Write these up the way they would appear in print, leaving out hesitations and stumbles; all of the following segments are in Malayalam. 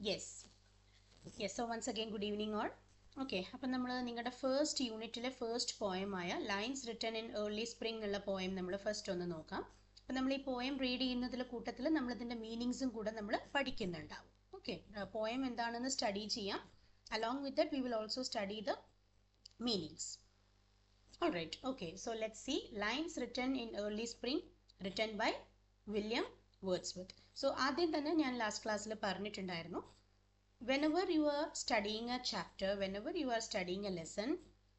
Yes. Yes, so once again, good evening all. Okay, അപ്പം നമ്മൾ നിങ്ങളുടെ ഫസ്റ്റ് യൂണിറ്റിലെ ഫസ്റ്റ് പോയമായ lines written in early spring എന്നുള്ള പോയം നമ്മൾ ഫസ്റ്റ് ഒന്ന് നോക്കാം. അപ്പം നമ്മൾ ഈ പോയം റീഡ് ചെയ്യുന്നതിലെ കൂട്ടത്തിൽ നമ്മളിതിൻ്റെ മീനിങ്സും കൂടെ നമ്മൾ പഠിക്കുന്നുണ്ടാവും. ഓക്കെ, പോയം എന്താണെന്ന് സ്റ്റഡി ചെയ്യാം. Along with that we will also study the meanings. Alright, okay, so let's see lines written in early spring written by William Wordsworth. So ആദ്യം തന്നെ ഞാൻ ലാസ്റ്റ് ക്ലാസ്സിൽ പറഞ്ഞിട്ടുണ്ടായിരുന്നു, whenever you are studying a chapter, whenever you are studying a lesson,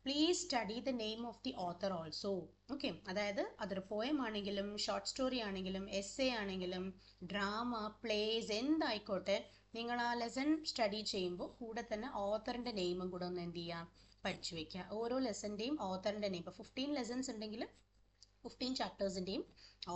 please study the name of the author also. Okay, അതായത് അതൊരു പോയം ആണെങ്കിലും ഷോർട്ട് സ്റ്റോറി ആണെങ്കിലും എസ്സേ ആണെങ്കിലും ഡ്രാമ പ്ലേസ് എന്തായിക്കോട്ടെ, നിങ്ങൾ ആ ലെസൺ സ്റ്റഡി ചെയ്യുമ്പോൾ കൂടെ തന്നെ ഓത്തറിൻ്റെ നെയിമും കൂടെ ഒന്ന് എന്ത് ചെയ്യുക, പഠിച്ചു വെക്കുക. ഓരോ ലെസൻ്റെയും ഓത്തറിൻ്റെ നെയിം, ഇപ്പോൾ 15 ലെസൺസ് ഉണ്ടെങ്കിൽ 15 ചാപ്റ്റേഴ്സിൻ്റെയും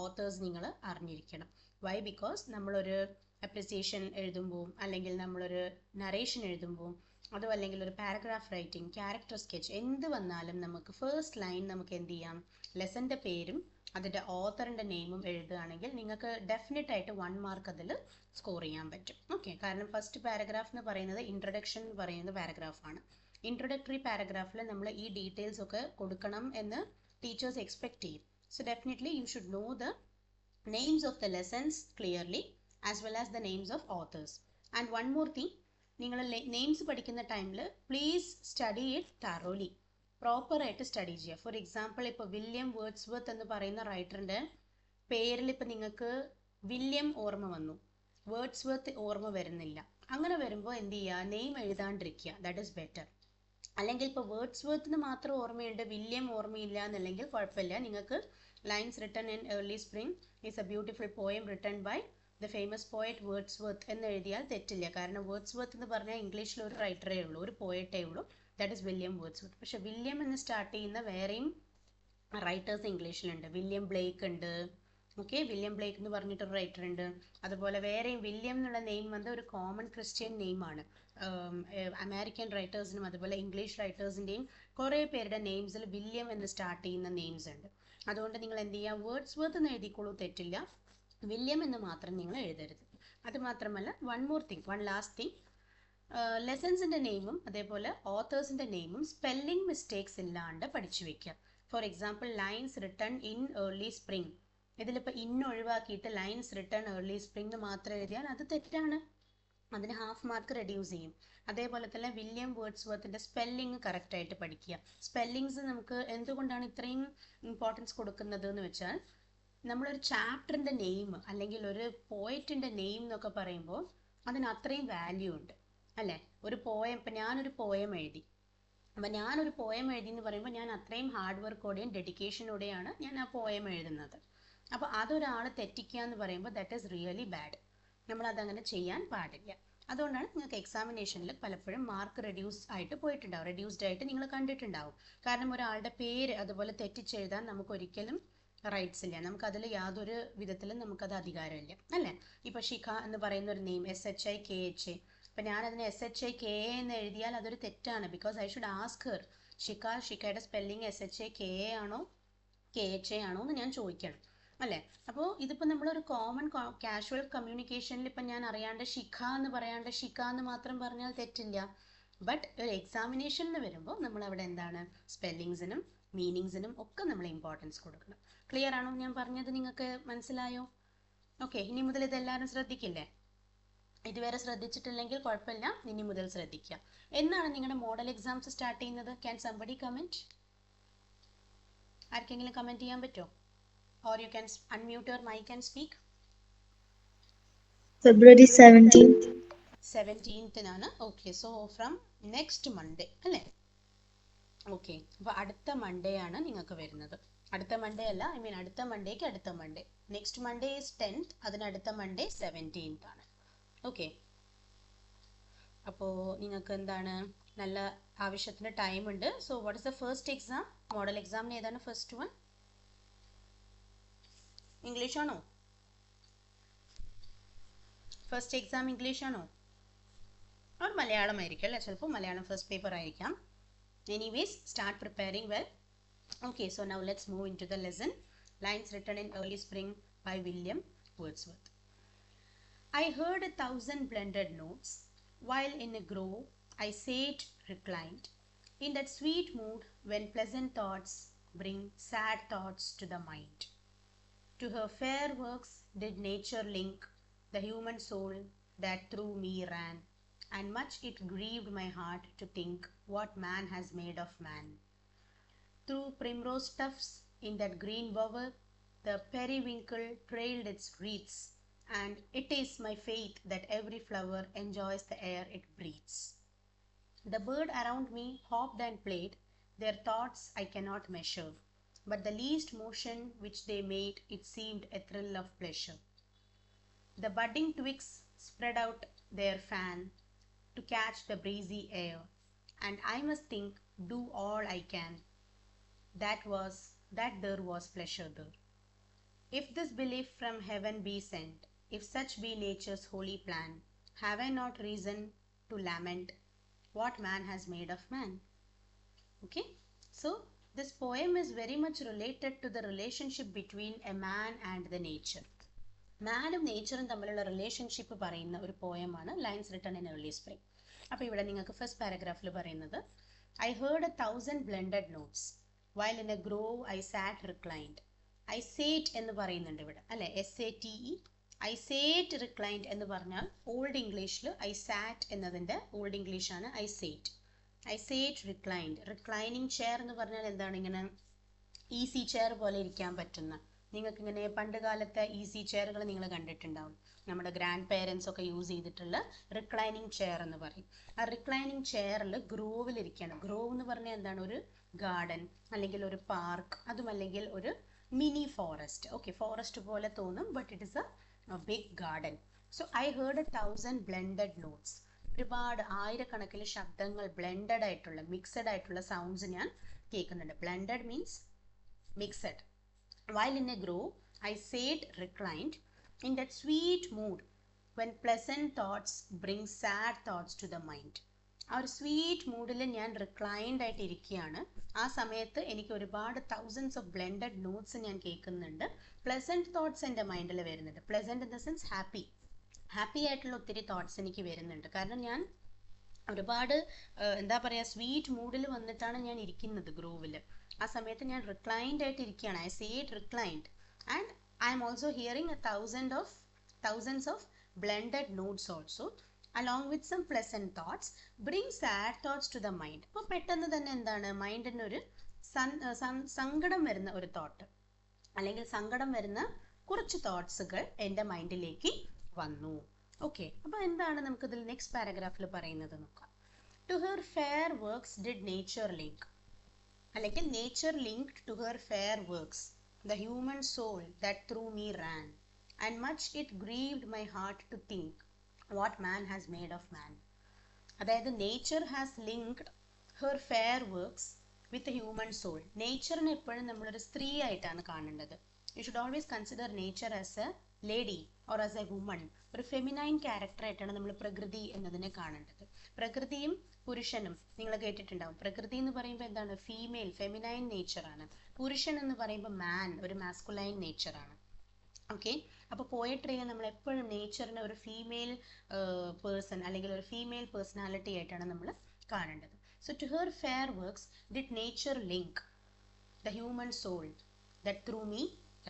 ഓത്തേഴ്സ് നിങ്ങൾ അറിഞ്ഞിരിക്കണം. വൈ? ബിക്കോസ് നമ്മളൊരു അപ്രിസിയേഷൻ എഴുതുമ്പോൾ, അല്ലെങ്കിൽ നമ്മളൊരു നറേഷൻ എഴുതുമ്പോൾ, അതോ അല്ലെങ്കിൽ ഒരു പാരഗ്രാഫ് റൈറ്റിംഗ്, ക്യാരക്ടർ സ്കെച്ച് എന്ത് വന്നാലും നമുക്ക് ഫസ്റ്റ് ലൈൻ നമുക്ക് എന്ത് ചെയ്യാം, ലെസൻ്റെ പേരും അതിൻ്റെ ഓത്തറിൻ്റെ നെയിമും എഴുതുകയാണെങ്കിൽ നിങ്ങൾക്ക് ഡെഫിനറ്റ് ആയിട്ട് 1 മാർക്ക് അതിൽ സ്കോർ ചെയ്യാൻ പറ്റും. ഓക്കെ, കാരണം ഫസ്റ്റ് പാരഗ്രാഫ് എന്ന് പറയുന്നത് ഇൻട്രൊഡക്ഷൻ എന്ന് പറയുന്ന പാരഗ്രാഫാണ്. ഇൻട്രൊഡക്ടറി പാരഗ്രാഫിൽ നമ്മൾ ഈ ഡീറ്റെയിൽസ് ഒക്കെ കൊടുക്കണം എന്ന് ടീച്ചേഴ്സ് എക്സ്പെക്ട് ചെയ്യും. So definitely you should know the names of the lessons clearly as well as the names of authors. And one more thing, നിങ്ങൾ നെയിംസ് പഠിക്കുന്ന ടൈമിൽ പ്ലീസ് സ്റ്റഡി ഇറ്റ് thoroughly, പ്രോപ്പറായിട്ട് സ്റ്റഡി ചെയ്യുക. ഫോർ എക്സാമ്പിൾ, ഇപ്പോൾ വില്യം വേർഡ്സ്വർത്ത് എന്ന് പറയുന്ന റൈറ്ററിൻ്റെ പേരിൽ ഇപ്പോൾ നിങ്ങൾക്ക് വില്യം ഓർമ്മ വന്നു, വേർഡ്സ്വർത്ത് ഓർമ്മ വരുന്നില്ല. അങ്ങനെ വരുമ്പോൾ എന്ത് ചെയ്യുക, നെയിം എഴുതാണ്ടിരിക്കുക, ദാറ്റ് ഈസ് ബെറ്റർ. അല്ലെങ്കിൽ ഇപ്പോൾ വേർഡ്സ്വർത്തിന് മാത്രം ഓർമ്മയുണ്ട്, വില്യം ഓർമ്മയില്ല എന്നല്ലെങ്കിൽ കുഴപ്പമില്ല. നിങ്ങൾക്ക് lines written in early spring is a beautiful poem written by the famous poet Wordsworth എന്ന് എഴുതിയാൽ തെറ്റില്ല. കാരണം വേർഡ്സ്വർത്ത് എന്ന് പറഞ്ഞാൽ ഇംഗ്ലീഷിൽ ഒരു റൈറ്ററേ ഉള്ളൂ, ഒരു പോയറ്റേ ഉള്ളൂ, ദാറ്റ് ഈസ് വില്യം വേർഡ്സ്വർത്ത്. പക്ഷേ വില്യം എന്ന് സ്റ്റാർട്ട് ചെയ്യുന്ന വേറെയും റൈറ്റേഴ്സ് ഇംഗ്ലീഷിലുണ്ട്. വില്യം ബ്ലേക്ക് ഉണ്ട്. ഓക്കെ, വില്യം ബ്ലേക്ക് എന്ന് പറഞ്ഞിട്ടൊരു റൈറ്റർ ഉണ്ട്. അതുപോലെ വേറെയും വില്യം എന്നുള്ള നെയിം വന്ന് ഒരു കോമൺ ക്രിസ്ത്യൻ നെയിമാണ്. അമേരിക്കൻ റൈറ്റേഴ്സിനും അതുപോലെ ഇംഗ്ലീഷ് റൈറ്റേഴ്സിൻ്റെയും കുറേ പേരുടെ നെയിംസിൽ വില്യം എന്ന് സ്റ്റാർട്ട് ചെയ്യുന്ന നെയിംസ് ഉണ്ട്. അതുകൊണ്ട് നിങ്ങൾ എന്ത് ചെയ്യുക, വേർഡ്സ്വർത്ത് എന്ന് എഴുതിക്കോളൂ, തെറ്റില്ല, വില്യം എന്ന് മാത്രം നിങ്ങൾ എഴുതരുത്. അതുമാത്രമല്ല, വൺ ലാസ്റ്റ് തിങ്, ലെസൺസിൻ്റെ നെയിമും അതേപോലെ ഓത്തേഴ്സിൻ്റെ നെയിമും സ്പെല്ലിംഗ് മിസ്റ്റേക്സ് ഇല്ലാണ്ട് പഠിച്ചു വെക്കുക. For example, lines written in early spring, ഇതിലിപ്പോൾ ഇന്ന് ഒഴിവാക്കിയിട്ട് ലൈൻസ് റിട്ടൺ ഏർലി സ്പ്രിംഗ് മാത്രം എഴുതിയാൽ അത് തെറ്റാണ്, അതിന് 1/2 മാർക്ക് റെഡ്യൂസ് ചെയ്യും. അതേപോലെ തന്നെ വില്യം വേർഡ്സ്വർത്തിൻ്റെ സ്പെല്ലിംഗ് കറക്റ്റായിട്ട് പഠിക്കുക. സ്പെല്ലിങ്സ് നമുക്ക് എന്തുകൊണ്ടാണ് ഇത്രയും ഇമ്പോർട്ടൻസ് കൊടുക്കുന്നത് എന്ന് വെച്ചാൽ, നമ്മളൊരു ചാപ്റ്ററിൻ്റെ നെയിം അല്ലെങ്കിൽ ഒരു പോയറ്റിൻ്റെ നെയിം എന്നൊക്കെ പറയുമ്പോൾ അതിന് അത്രയും വാല്യൂ ഉണ്ട് അല്ലേ. ഒരു പോയം, ഇപ്പം ഞാനൊരു പോയം എഴുതി, അപ്പം ഞാനൊരു പോയം എഴുതി എന്ന് പറയുമ്പോൾ ഞാൻ അത്രയും ഹാർഡ് വർക്കോടെയും ഡെഡിക്കേഷനോടെയാണ് ഞാൻ ആ പോയം എഴുതുന്നത്. അപ്പോൾ അതൊരാൾ തെറ്റിക്കുക എന്ന് പറയുമ്പോൾ ദാറ്റ് ഈസ് റിയലി ബാഡ്. നമ്മളതങ്ങനെ ചെയ്യാൻ പാടില്ല. അതുകൊണ്ടാണ് നിങ്ങൾക്ക് എക്സാമിനേഷനിൽ പലപ്പോഴും മാർക്ക് റെഡ്യൂസ്ഡ് ആയിട്ട് നിങ്ങൾ കണ്ടിട്ടുണ്ടാവും. കാരണം ഒരാളുടെ പേര് അതുപോലെ തെറ്റിച്ചെഴുതാൻ നമുക്കൊരിക്കലും റൈറ്റ്സ് ഇല്ല, നമുക്കതിൽ യാതൊരു വിധത്തിലും നമുക്കത് അധികാരമില്ല അല്ലേ. ഇപ്പോൾ ഷിഖ എന്ന് പറയുന്ന ഒരു നെയിം SHIKHA, അപ്പം ഞാനതിന് SHIKA എന്ന് എഴുതിയാൽ അതൊരു തെറ്റാണ്. Because I should ask her, ഷിക്കയുടെ സ്പെല്ലിംഗ് SHIKA ആണോ KHA ആണോ എന്ന് ഞാൻ ചോദിക്കണം അല്ലേ. അപ്പോൾ ഇതിപ്പോൾ നമ്മളൊരു കോമൺ കാഷ്വൽ കമ്മ്യൂണിക്കേഷനിൽ ഇപ്പം ഞാൻ അറിയാണ്ട് ഷിഖ എന്ന് പറയാണ്ട് ഷിഖ എന്ന് മാത്രം പറഞ്ഞാൽ തെറ്റില്ല. ബട്ട് ഒരു എക്സാമിനേഷനിൽ വരുമ്പോൾ നമ്മൾ അവിടെ എന്താണ്, സ്പെല്ലിങ്സിനും മീനിങ്സിനും ഒക്കെ നമ്മൾ ഇമ്പോർട്ടൻസ് കൊടുക്കണം. ക്ലിയർ ആണോ ഞാൻ പറഞ്ഞത്? നിങ്ങൾക്ക് മനസ്സിലായോ? ഓക്കെ, ഇനി മുതൽ ഇതെല്ലാവരും ശ്രദ്ധിക്കില്ലേ? ഇതുവരെ ശ്രദ്ധിച്ചിട്ടില്ലെങ്കിൽ കുഴപ്പമില്ല, ഇനി മുതൽ ശ്രദ്ധിക്കുക. എന്നാണ് നിങ്ങളുടെ മോഡൽ എക്സാംസ് സ്റ്റാർട്ട് ചെയ്യുന്നത്? Can somebody comment? ആർക്കെങ്കിലും കമൻറ്റ് ചെയ്യാൻ പറ്റുമോ? Or you can unmute your mic and speak. February 17th. 17th-നാണ്. Okay, so from next Monday അല്ലേ. ഓക്കെ, അപ്പോൾ അടുത്ത മൺഡേ ആണ് നിങ്ങൾക്ക് വരുന്നത്. അടുത്ത മൺഡേ അല്ല, അടുത്ത മൺഡേക്ക് അടുത്ത Monday. Next Monday is 10th, അതിനടുത്ത മൺഡേ 17th ആണ്. ഓക്കെ, അപ്പോൾ നിങ്ങൾക്ക് എന്താണ്, നല്ല ആവശ്യത്തിന് ടൈം ഉണ്ട്. So what is the first exam? Model എക്സാമിന് ഏതാണ് ഫസ്റ്റ് വൺ? ഇംഗ്ലീഷ് ആണോ? ഫസ്റ്റ് എക്സാം ഇംഗ്ലീഷ് ആണോ? ഓർ മലയാളം ആയിരിക്കും അല്ലേ? ചിലപ്പോൾ മലയാളം ഫസ്റ്റ് പേപ്പർ ആയിരിക്കാം. Anyways, start preparing well. Okay, so now let's move into the lesson. Lines written in early spring by William Wordsworth. I heard 1,000 blended notes while in a grove I sate reclined, in that sweet mood when pleasant thoughts bring sad thoughts to the mind. To her fair works did nature link the human soul that through me ran, and much it grieved my heart to think what man has made of man. Through primrose tufts in that green bower, the periwinkle trailed its wreaths, and it is my faith that every flower enjoys the air it breathes. The bird around me hopped and played, their thoughts I cannot measure, but the least motion which they made, it seemed a thrill of pleasure. The budding twigs spread out their fan to catch the breezy air, and I must think, do all I can, that there was pleasure there. If this belief from heaven be sent, if such be nature's holy plan, have I not reason to lament what man has made of man? Okay, so this poem is very much related to the relationship between a man and the nature. മാനും നേച്ചറും തമ്മിലുള്ള റിലേഷൻഷിപ്പ് പറയുന്ന ഒരു പോയമാണ് lines written in early spring. അപ്പോൾ ഇവിടെ നിങ്ങൾക്ക് ഫസ്റ്റ് പാരഗ്രാഫിൽ പറയുന്നത് I heard 1,000 blended notes while in a grove I sat reclined. I sate എന്ന് പറയുന്നുണ്ട് ഇവിടെ അല്ലെ, SATE. ഐ സേറ്റ് റിക്ലൈൻഡ് എന്ന് പറഞ്ഞാൽ ഓൾഡ് ഇംഗ്ലീഷിൽ ഐ സാറ്റ് എന്നതിൻ്റെ ഓൾഡ് ഇംഗ്ലീഷാണ് I sate. I sate reclined. Reclining chair എന്ന് പറഞ്ഞാൽ എന്താണ്? ഇങ്ങനെ ഈസി ചെയർ പോലെ ഇരിക്കാൻ പറ്റുന്ന, നിങ്ങൾക്കിങ്ങനെ പണ്ട് കാലത്തെ ഈസി ചെയറുകൾ നിങ്ങൾ കണ്ടിട്ടുണ്ടാവും, നമ്മുടെ ഗ്രാൻഡ് പേരൻസ് ഒക്കെ യൂസ് ചെയ്തിട്ടുള്ള റിക്ലൈനിങ് ചെയർ എന്ന് പറയും. ആ റിക്ലൈനിങ് ചെയറിൽ ഗ്രോവിലിരിക്കുകയാണ്. ഗ്രോവ് എന്ന് പറഞ്ഞാൽ എന്താണ്? ഒരു ഗാർഡൻ അല്ലെങ്കിൽ ഒരു പാർക്ക്, അതുമല്ലെങ്കിൽ ഒരു മിനി ഫോറസ്റ്റ്. ഓക്കെ, ഫോറസ്റ്റ് പോലെ തോന്നും, but it is a big garden. So I heard 1,000 blended notes. ഒരുപാട് ആയിരക്കണക്കിന് ശബ്ദങ്ങൾ ബ്ലെൻഡഡ് ആയിട്ടുള്ള, മിക്സഡ് ആയിട്ടുള്ള സൗണ്ട്സ് ഞാൻ കേൾക്കുന്നുണ്ട്. Blended means mixed. While in a grove, I sate reclined in that sweet mood when pleasant thoughts bring sad thoughts to the mind. ആ ഒരു സ്വീറ്റ് മൂഡിൽ ഞാൻ റിക്ലൈൻഡ് ആയിട്ട് ഇരിക്കുകയാണ്. ആ സമയത്ത് എനിക്ക് ഒരുപാട് തൗസൻഡ്സ് ഓഫ് ബ്ലെൻഡഡ് നോട്ട്സ് ഞാൻ കേൾക്കുന്നുണ്ട്. പ്ലസൻറ്റ് തോട്ട്സ് എൻ്റെ മൈൻഡിൽ വരുന്നുണ്ട്. Pleasant in the sense happy ആയിട്ടുള്ള ഒത്തിരി തോട്ട്സ് എനിക്ക് വരുന്നുണ്ട്. കാരണം ഞാൻ ഒരുപാട് എന്താ പറയുക, സ്വീറ്റ് മൂഡിൽ വന്നിട്ടാണ് ഞാൻ ഇരിക്കുന്നത് ഗ്രോവിൽ. ആ സമയത്ത് ഞാൻ റിക്ലൈൻഡ് ആയിട്ട് ഇരിക്കുകയാണ്. I sate reclined and I am also hearing thousands of blended notes also along with some pleasant thoughts bring sad thoughts to the mind. അപ്പോൾ പെട്ടെന്ന് തന്നെ എന്താണ്, മൈൻഡിന് ഒരു സങ്കടം വരുന്ന ഒരു തോട്ട് അല്ലെങ്കിൽ സങ്കടം വരുന്ന കുറച്ച് തോട്ട്സുകൾ എൻ്റെ മൈൻഡിലേക്ക് വന്നു. ഓക്കെ, അപ്പോൾ എന്താണ് നമുക്കിതിൽ നെക്സ്റ്റ് പാരഗ്രാഫിൽ പറയുന്നത് നോക്കാം. To her fair works did nature link, അല്ലെങ്കിൽ nature linked to her fair works the human soul that through me ran and much it grieved my heart to think what man has made of man. അതായത് nature has linked her fair works with human soul. നേച്ചറിനെ എപ്പോഴും നമ്മളൊരു സ്ത്രീ ആയിട്ടാണ് കാണേണ്ടത്. You should always consider nature as a lady or as a woman. ഒരു ഫെമിനൈൻ ക്യാരക്ടറായിട്ടാണ് നമ്മൾ പ്രകൃതി എന്നതിനെ കാണേണ്ടത്. പ്രകൃതിയും പുരുഷനും നിങ്ങൾ കേട്ടിട്ടുണ്ടാവും. പ്രകൃതി എന്ന് പറയുമ്പോൾ എന്താണ്? ഫീമെയിൽ, ഫെമിനൈൻ നേച്ചറാണ്. പുരുഷൻ എന്ന് പറയുമ്പോൾ മാൻ, ഒരു മാസ്കുലൈൻ നേച്ചറാണ്. ഓക്കെ, അപ്പോൾ പോയട്രിയിൽ നമ്മൾ എപ്പോഴും നേച്ചറിനെ ഒരു ഫീമെയിൽ പേഴ്സൺ അല്ലെങ്കിൽ ഒരു ഫീമെയിൽ പേഴ്സണാലിറ്റി ആയിട്ടാണ് നമ്മൾ കാണേണ്ടത്. So to her fair works did nature link the human soul that through me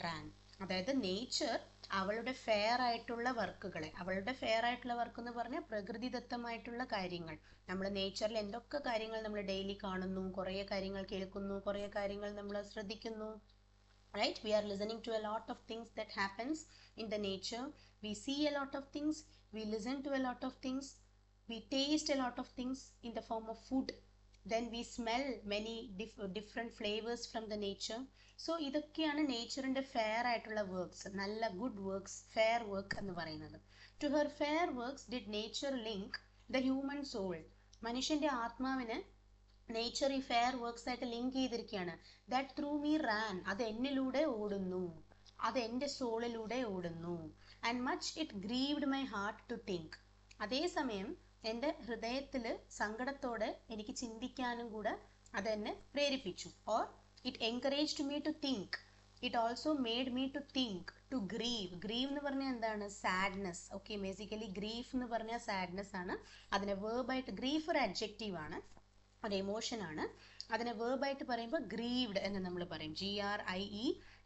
ran. അതായത് നേച്ചർ അവളുടെ ഫെയർ ആയിട്ടുള്ള വർക്കുകളെ, അവളുടെ ഫെയർ ആയിട്ടുള്ള വർക്ക് എന്ന് പറഞ്ഞാൽ പ്രകൃതിദത്തമായിട്ടുള്ള കാര്യങ്ങൾ, നമ്മൾ നേച്ചറിൽ എന്തൊക്കെ കാര്യങ്ങൾ നമ്മൾ ഡെയിലി കാണുന്നു, കുറേ കാര്യങ്ങൾ കേൾക്കുന്നു, കുറേ കാര്യങ്ങൾ നമ്മൾ ശ്രദ്ധിക്കുന്നു. Right, we are listening to a lot of things that happens in the nature. We see a lot of things, we listen to a lot of things, we taste a lot of things in the form of food, then we smell many different flavors from the nature. So ഇതൊക്കെയാണ് നേച്ചറിൻ്റെ ഫെയർ ആയിട്ടുള്ള വർക്ക്സ്, നല്ല ഗുഡ് വർക്ക്സ്, ഫെയർ വർക്ക് എന്ന് പറയുന്നത്. To her fair works did nature link the human soul. മനുഷ്യൻ്റെ ആത്മാവിന് നേച്ചർ ഈ ഫെയർ വർക്ക്സ് ആയിട്ട് ലിങ്ക് ചെയ്തിരിക്കുകയാണ്. ദാറ്റ് ത്രൂ മീ റാൻ, അത് എന്നിലൂടെ ഓടുന്നു, അത് എൻ്റെ സോളിലൂടെ ഓടുന്നു. And much it grieved my heart to think. അതേസമയം എൻ്റെ ഹൃദയത്തിൽ സങ്കടത്തോടെ എനിക്ക് ചിന്തിക്കാനും കൂടെ അതെന്നെ പ്രേരിപ്പിച്ചു. Or it encouraged me to think. It also made me to think, to grieve. Grieve എന്ന് പറഞ്ഞാൽ എന്താണ്? സാഡ്നെസ്. ഓക്കെ, ബേസിക്കലി ഗ്രീഫ് എന്ന് പറഞ്ഞാൽ സാഡ്നെസ് ആണ്. അതിനെ വേർബായിട്ട്, ഗ്രീഫ് ഒരു അഡ്ജക്റ്റീവ് ആണ്, ഒരു എമോഷൻ ആണ്. അതിനെ വേർബായിട്ട് പറയുമ്പോൾ ഗ്രീവ്ഡ് എന്ന് നമ്മൾ പറയും. GRIE,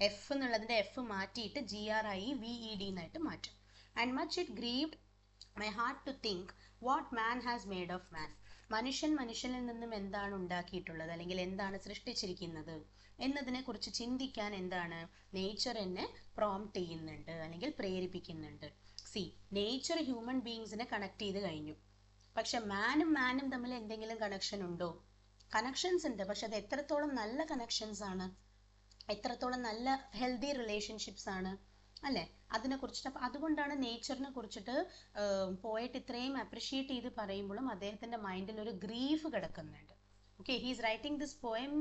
എഫ് എന്നുള്ളതിൻ്റെ എഫ് മാറ്റിയിട്ട് GRIVED എന്നായിട്ട് മാറ്റും. And much it grieved my heart to think what man has made of man. മനുഷ്യനിൽ നിന്നും എന്താണ് ഉണ്ടാക്കിയിട്ടുള്ളത്, അല്ലെങ്കിൽ എന്താണ് സൃഷ്ടിച്ചിരിക്കുന്നത് എന്നതിനെ കുറിച്ച് ചിന്തിക്കാൻ എന്താണ് നേച്ചർ എന്നെ പ്രോംപ്റ്റ് ചെയ്യുന്നുണ്ട്, അല്ലെങ്കിൽ പ്രേരിപ്പിക്കുന്നുണ്ട്. നേച്ചർ ഹ്യൂമൻ ബീങ്സിനെ കണക്ട് ചെയ്ത് കഴിഞ്ഞു. പക്ഷെ മാനും തമ്മിൽ എന്തെങ്കിലും കണക്ഷൻ ഉണ്ടോ? കണക്ഷൻസ് ഉണ്ട്, പക്ഷെ അത് എത്രത്തോളം നല്ല കണക്ഷൻസ് ആണ്, എത്രത്തോളം നല്ല ഹെൽത്തി റിലേഷൻഷിപ്സ് ആണ്, അല്ലേ? അതിനെ കുറിച്ചിട്ട്. അപ്പം അതുകൊണ്ടാണ് നേച്ചറിനെ കുറിച്ചിട്ട് പോയിട്ട് ഇത്രയും അപ്രിഷിയേറ്റ് ചെയ്ത് പറയുമ്പോഴും അദ്ദേഹത്തിന്റെ മൈൻഡിൽ ഒരു ഗ്രീഫ് കിടക്കുന്നുണ്ട്. Okay, he's writing this poem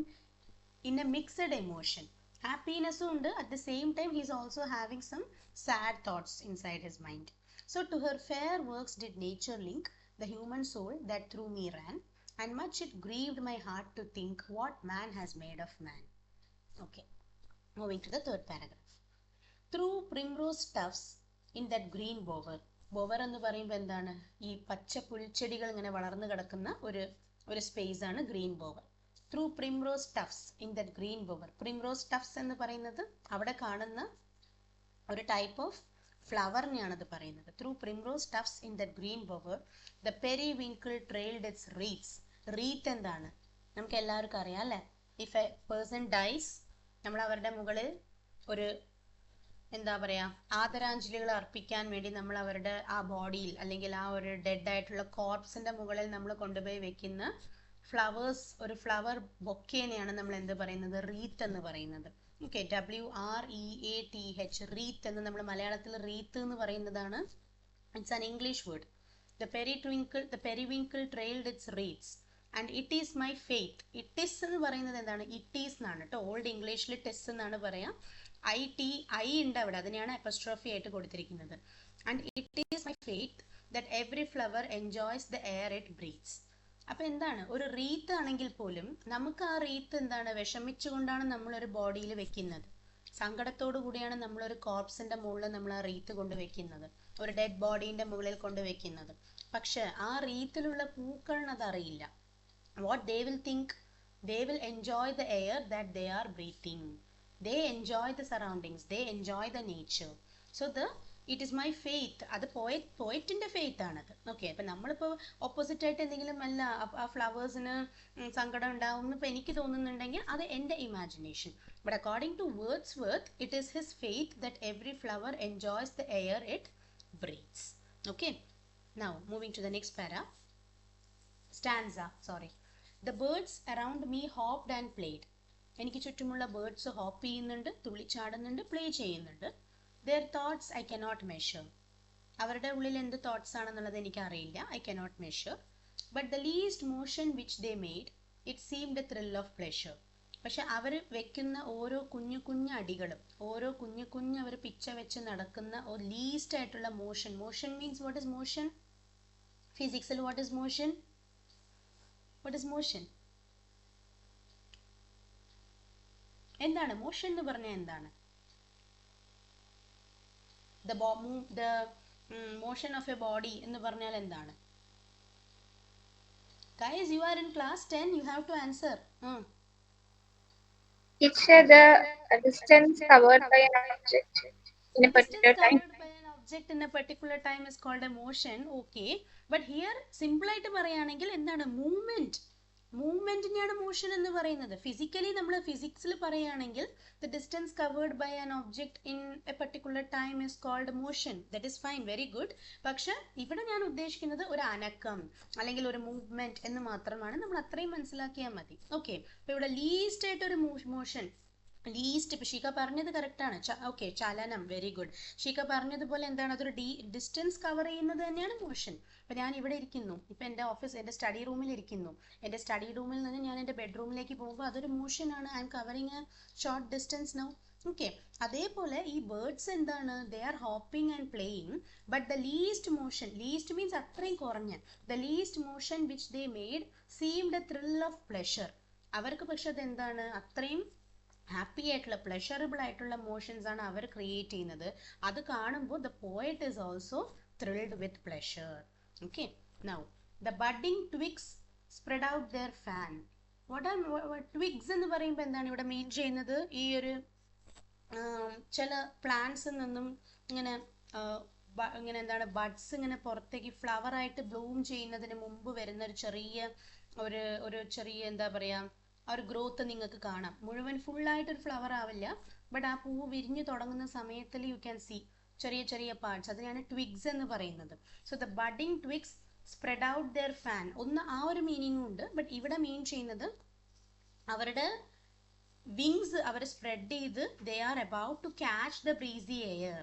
in a mixed emotion. Happiness ഉണ്ട്, at the same time he is also having some sad thoughts inside his mind. So to her fair works did nature link the human soul that through me ran, and much it grieved my heart to think what man has made of man. Okay, moving to the third paragraph. Through primrose tufts in that green bower. bower എന്ന് പറയുമ്പോൾ എന്താണ്? ഈ പച്ച പുൽച്ചെടികൾ ഇങ്ങനെ വളർന്നു കിടക്കുന്ന ഒരു സ്പേസ് ആണ് green bower. Through primrose tufts in that green bower. Primrose tufts എന്ന് പറയുന്നത് അവിടെ കാണുന്ന ഒരു ടൈപ്പ് ഓഫ് ഫ്ലവറിനെയാണ് അത് പറയുന്നത്. Through primrose tufts in that green bower the periwinkle trailed its wreaths. Wreath എന്താണ്? നമുക്ക് എല്ലാവർക്കും അറിയാം, അല്ലേ? ഇഫ് എ പേഴ്സൺ ഡൈസ്, നമ്മൾ അവരുടെ മുകളിൽ ഒരു എന്താ പറയുക, ആദരാഞ്ജലികൾ അർപ്പിക്കാൻ വേണ്ടി നമ്മൾ അവരുടെ ആ ബോഡിയിൽ, അല്ലെങ്കിൽ ആ ഒരു ഡെഡ് ആയിട്ടുള്ള കോർപ്സിന്റെ മുകളിൽ നമ്മൾ കൊണ്ടുപോയി വെക്കുന്ന ഫ്ലവേഴ്സ്, ഒരു ഫ്ലവർ ബൊക്കേനെയാണ് നമ്മൾ എന്ത് പറയുന്നത്? റീത്ത് എന്ന് പറയുന്നത്. ഓക്കെ, WREATH, റീത്ത് എന്ന് നമ്മൾ മലയാളത്തിൽ റീത്ത് എന്ന് പറയുന്നതാണ്. It's an English word. The periwinkle trailed its wreaths and it is my faith. It is എന്ന് പറയുന്നത് എന്താണ്? It is എന്നാണ് കേട്ടോ. ഓൾഡ് ഇംഗ്ലീഷിൽ ടെസ് എന്നാണ് പറയാ. I ഉണ്ട് അവിടെ, അതിനെയാണ് അപ്പോസ്ട്രോഫി ആയിട്ട് കൊടുത്തിരിക്കുന്നത്. And it is my faith that every flower enjoys the air it breathes. അപ്പൊ എന്താണ്? ഒരു റീത്ത് ആണെങ്കിൽ പോലും നമുക്ക് ആ റീത്ത് എന്താണ്? വിഷമിച്ചുകൊണ്ടാണ് നമ്മളൊരു ബോഡിയിൽ വെക്കുന്നത്, സങ്കടത്തോടു കൂടിയാണ് നമ്മളൊരു കോർപ്സിന്റെ മുകളിൽ നമ്മൾ ആ റീത്ത് കൊണ്ട് വെക്കുന്നത്, ഒരു ഡെഡ് ബോഡീന്റെ മുകളിൽ കൊണ്ട് വെക്കുന്നത്. പക്ഷെ ആ റീത്തിലുള്ള പൂക്കളിന് അതറിയില്ല. What they will think? They will enjoy the air that they are breathing. They enjoy the surroundings, they enjoy the nature. So it is my faith. അത് പോയറ്റിന്റെ ഫെയ്ത്ത് ആണത്. ഓക്കെ, അപ്പൊ നമ്മളിപ്പോൾ ഓപ്പോസിറ്റ് ആയിട്ട് എന്തെങ്കിലും അല്ല, ആ ഫ്ലവേഴ്സിന് സങ്കടം ഉണ്ടാവും എന്ന് ഇപ്പൊ എനിക്ക് തോന്നുന്നുണ്ടെങ്കിൽ അത് എൻ്റെ imagination. But according to Wordsworth, it is his faith that every flower enjoys the air it breathes. Okay, now moving to the next para. Stanza. The birds around me hopped and played. എനിക്ക് ചുറ്റുമുള്ള ബേർഡ്സ് ഹോപ്പ് ചെയ്യുന്നുണ്ട്, തുള്ളിച്ചാടുന്നുണ്ട്, പ്ലേ ചെയ്യുന്നുണ്ട്. Their thoughts I cannot measure. അവരുടെ ഉള്ളിൽ എന്ത് തോട്ട്സ് ആണെന്നുള്ളത് എനിക്ക് അറിയില്ല. I cannot measure. But the least motion which they made, it seemed a thrill of pleasure. പക്ഷെ അവർ വെക്കുന്ന ഓരോ കുഞ്ഞു അടികളും, ഓരോ കുഞ്ഞു അവർ പിച്ച വെച്ച് നടക്കുന്ന ഒരു ലീസ്റ്റ് ആയിട്ടുള്ള motion. Motion means what is motion? ഫിസിക്സിൽ what is motion? What is motion? എന്താണ് മോഷൻ എന്ന് പറഞ്ഞാൽ? എന്താണ് the motion of a body എന്ന് പറഞ്ഞാൽ എന്താണ്? Guys, you are in class 10, you have to answer. It's the distance covered by an object in a particular time. Object in a particular time is called a motion. Okay, but here simple ആയിട്ട് പറയുകയാണെങ്കിൽ എന്താണ്? മൂവ്മെന്റിനെയാണ് മോഷൻ എന്ന് പറയുന്നത്. ഫിസിക്കലി നമ്മൾ ഫിസിക്സിൽ പറയുകയാണെങ്കിൽ the distance covered by an object in a particular time is called motion. That is fine, very good. പക്ഷെ ഇവിടെ ഞാൻ ഉദ്ദേശിക്കുന്നത് ഒരു അനക്കം അല്ലെങ്കിൽ ഒരു മൂവ്മെന്റ് എന്ന് മാത്രമാണ്. നമ്മൾ അത്രയും മനസ്സിലാക്കിയാൽ മതി. ഓക്കെ, അപ്പൊ ഇവിടെ ലീസ്റ്റ് ആയിട്ട് ഒരു മോഷൻ, ലീസ്റ്റ്. ഇപ്പൊ ഷീക്ക പറഞ്ഞത് കറക്റ്റ് ആണ്. ഓക്കെ, ചലനം, വെരി ഗുഡ്. ഷീക്ക പറഞ്ഞതുപോലെ എന്താണ്? അതൊരു ഡിസ്റ്റൻസ് കവർ ചെയ്യുന്നത് തന്നെയാണ് മോഷൻ. അപ്പൊ ഞാൻ ഇവിടെ ഇരിക്കുന്നു, ഇപ്പൊ എൻ്റെ ഓഫീസ്, എൻ്റെ സ്റ്റഡി റൂമിൽ ഇരിക്കുന്നു. എൻ്റെ സ്റ്റഡി റൂമിൽ നിന്ന് ഞാൻ എൻ്റെ ബെഡ്റൂമിലേക്ക് പോകുമ്പോൾ അതൊരു മോഷൻ ആണ്. I am covering a short distance now. Okay, അതേപോലെ ഈ ബേർഡ്സ് എന്താണ്? They are hopping and playing, but the least motion, least means അത്രയും കുറഞ്ഞ, the least motion which they made seemed a thrill of pleasure. അവർക്ക് പക്ഷെ അതെന്താണ്? അത്രയും ഹാപ്പി ആയിട്ടുള്ള പ്ലഷറബിൾ ആയിട്ടുള്ള ഇമോഷൻസ് ആണ് അവർ ക്രിയേറ്റ് ചെയ്യുന്നത്. അത് കാണുമ്പോൾ the poet is also thrilled with pleasure. Okay, now the budding twigs spread out their fan. Twigs എന്ന് പറയുമ്പോൾ എന്താണ് ഇവിടെ മീൻ ചെയ്യുന്നത്? ഈ ഒരു ചില പ്ലാന്റ്സിൽ നിന്നും ഇങ്ങനെ ഇങ്ങനെ എന്താണ് ബഡ്സ് ഇങ്ങനെ പുറത്തേക്ക് ഫ്ലവർ ആയിട്ട് ബ്ലൂം ചെയ്യുന്നതിന് മുമ്പ് വരുന്ന ഒരു ചെറിയ ഒരു ചെറിയ എന്താ പറയാ ആ ഒരു ഗ്രോത്ത് നിങ്ങൾക്ക് കാണാം. മുഴുവൻ ഫുള്ളായിട്ട് ഒരു ഫ്ലവർ ആവില്ല, ബട്ട് ആ പൂവ് വിരിഞ്ഞു തുടങ്ങുന്ന സമയത്തിൽ യു ക്യാൻ സീ ചെറിയ ചെറിയ പാർട്സ്. അതിനാണ് ട്വിഗ്സ് എന്ന് പറയുന്നത്. So the budding twigs spread out their fan. ഒന്ന് ആ ഒരു മീനിങ്ങും ഉണ്ട്, ബട്ട് ഇവിടെ മീൻ ചെയ്യുന്നത് അവരുടെ വിങ്സ് അവർ സ്പ്രെഡ് ചെയ്ത് they are about to catch the breezy air.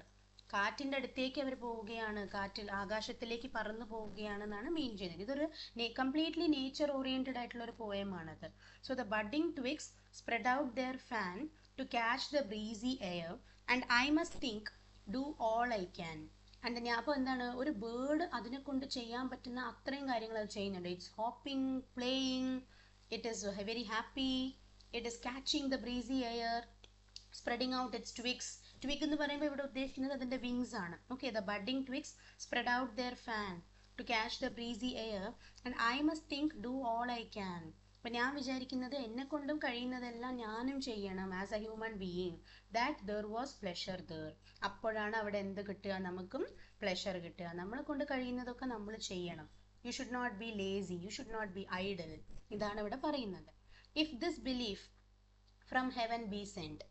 കാറ്റിൻ്റെ അടുത്തേക്ക് അവർ പോവുകയാണ്, കാറ്റിൽ ആകാശത്തിലേക്ക് പറന്നു പോവുകയാണെന്നാണ് മീൻ ചെയ്യുന്നത്. ഇതൊരു കംപ്ലീറ്റ്ലി നേച്ചർ ഓറിയൻറ്റഡ് ആയിട്ടുള്ള ഒരു പോയമാണത്. So the budding twigs spread out their fan to catch the breezy air and I must think do all I can. And ഞാൻ അപ്പോൾ എന്താണ്, ഒരു ബേർഡ് അതിനെ കൊണ്ട് ചെയ്യാൻ പറ്റുന്ന അത്രയും കാര്യങ്ങൾ അത് ചെയ്യുന്നുണ്ട്. It's hopping, playing, it is very happy, it is catching the breezy air, spreading out its twigs. Twig എന്ന് പറയുമ്പോൾ ഇവിടെ ഉദ്ദേശിക്കുന്നത് അതിൻ്റെ വിങ്സ് ആണ്. Okay, the budding twigs spread out their fan to catch the breezy air and I must think do all I can. അപ്പം ഞാൻ വിചാരിക്കുന്നത് എന്നെ കൊണ്ടും കഴിയുന്നതെല്ലാം ഞാനും ചെയ്യണം as a human being. That there was pleasure there. അപ്പോഴാണ് അവിടെ എന്ത് കിട്ടുക? നമുക്കും പ്ലഷർ കിട്ടുക. നമ്മളെ കൊണ്ട് കഴിയുന്നതൊക്കെ നമ്മൾ ചെയ്യണം. You should not be lazy, you should not be idle. ഇതാണ് ഇവിടെ പറയുന്നത്. If this belief from heaven be sent.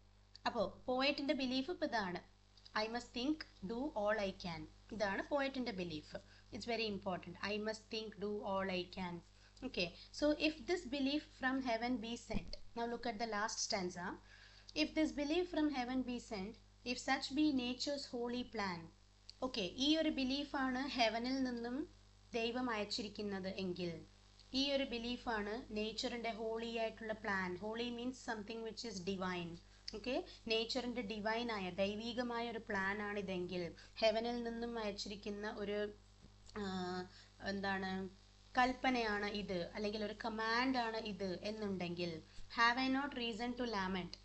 അപ്പോൾ പോയറ്റിൻ്റെ ബിലീഫ് ഇപ്പോൾ ഇതാണ്, I must think do all I can. ഇതാണ് പോയറ്റിൻ്റെ belief. It's very important. I must think do all I can. Okay, so if this belief from heaven be sent, now look at the last stanza. If this belief from heaven be sent, if such be nature's holy plan. Okay, ഈ ഒരു ബിലീഫാണ് ഹെവനിൽ നിന്നും ദൈവം അയച്ചിരിക്കുന്നത് എങ്കിൽ, ഈ ഒരു ബിലീഫാണ് നേച്ചറിൻ്റെ ഹോളി ആയിട്ടുള്ള plan. Holy means something which is divine. Okay, നേച്ചറിൻ്റെ ഡിവൈനായ ദൈവികമായ ഒരു പ്ലാൻ ആണ് ഇതെങ്കിൽ, ഹെവനിൽ നിന്നും അയച്ചിരിക്കുന്ന ഒരു എന്താണ് കൽപ്പനയാണ് ഇത്, അല്ലെങ്കിൽ ഒരു കമാൻഡ് ആണ് ഇത് എന്നുണ്ടെങ്കിൽ, have I not reason to lament.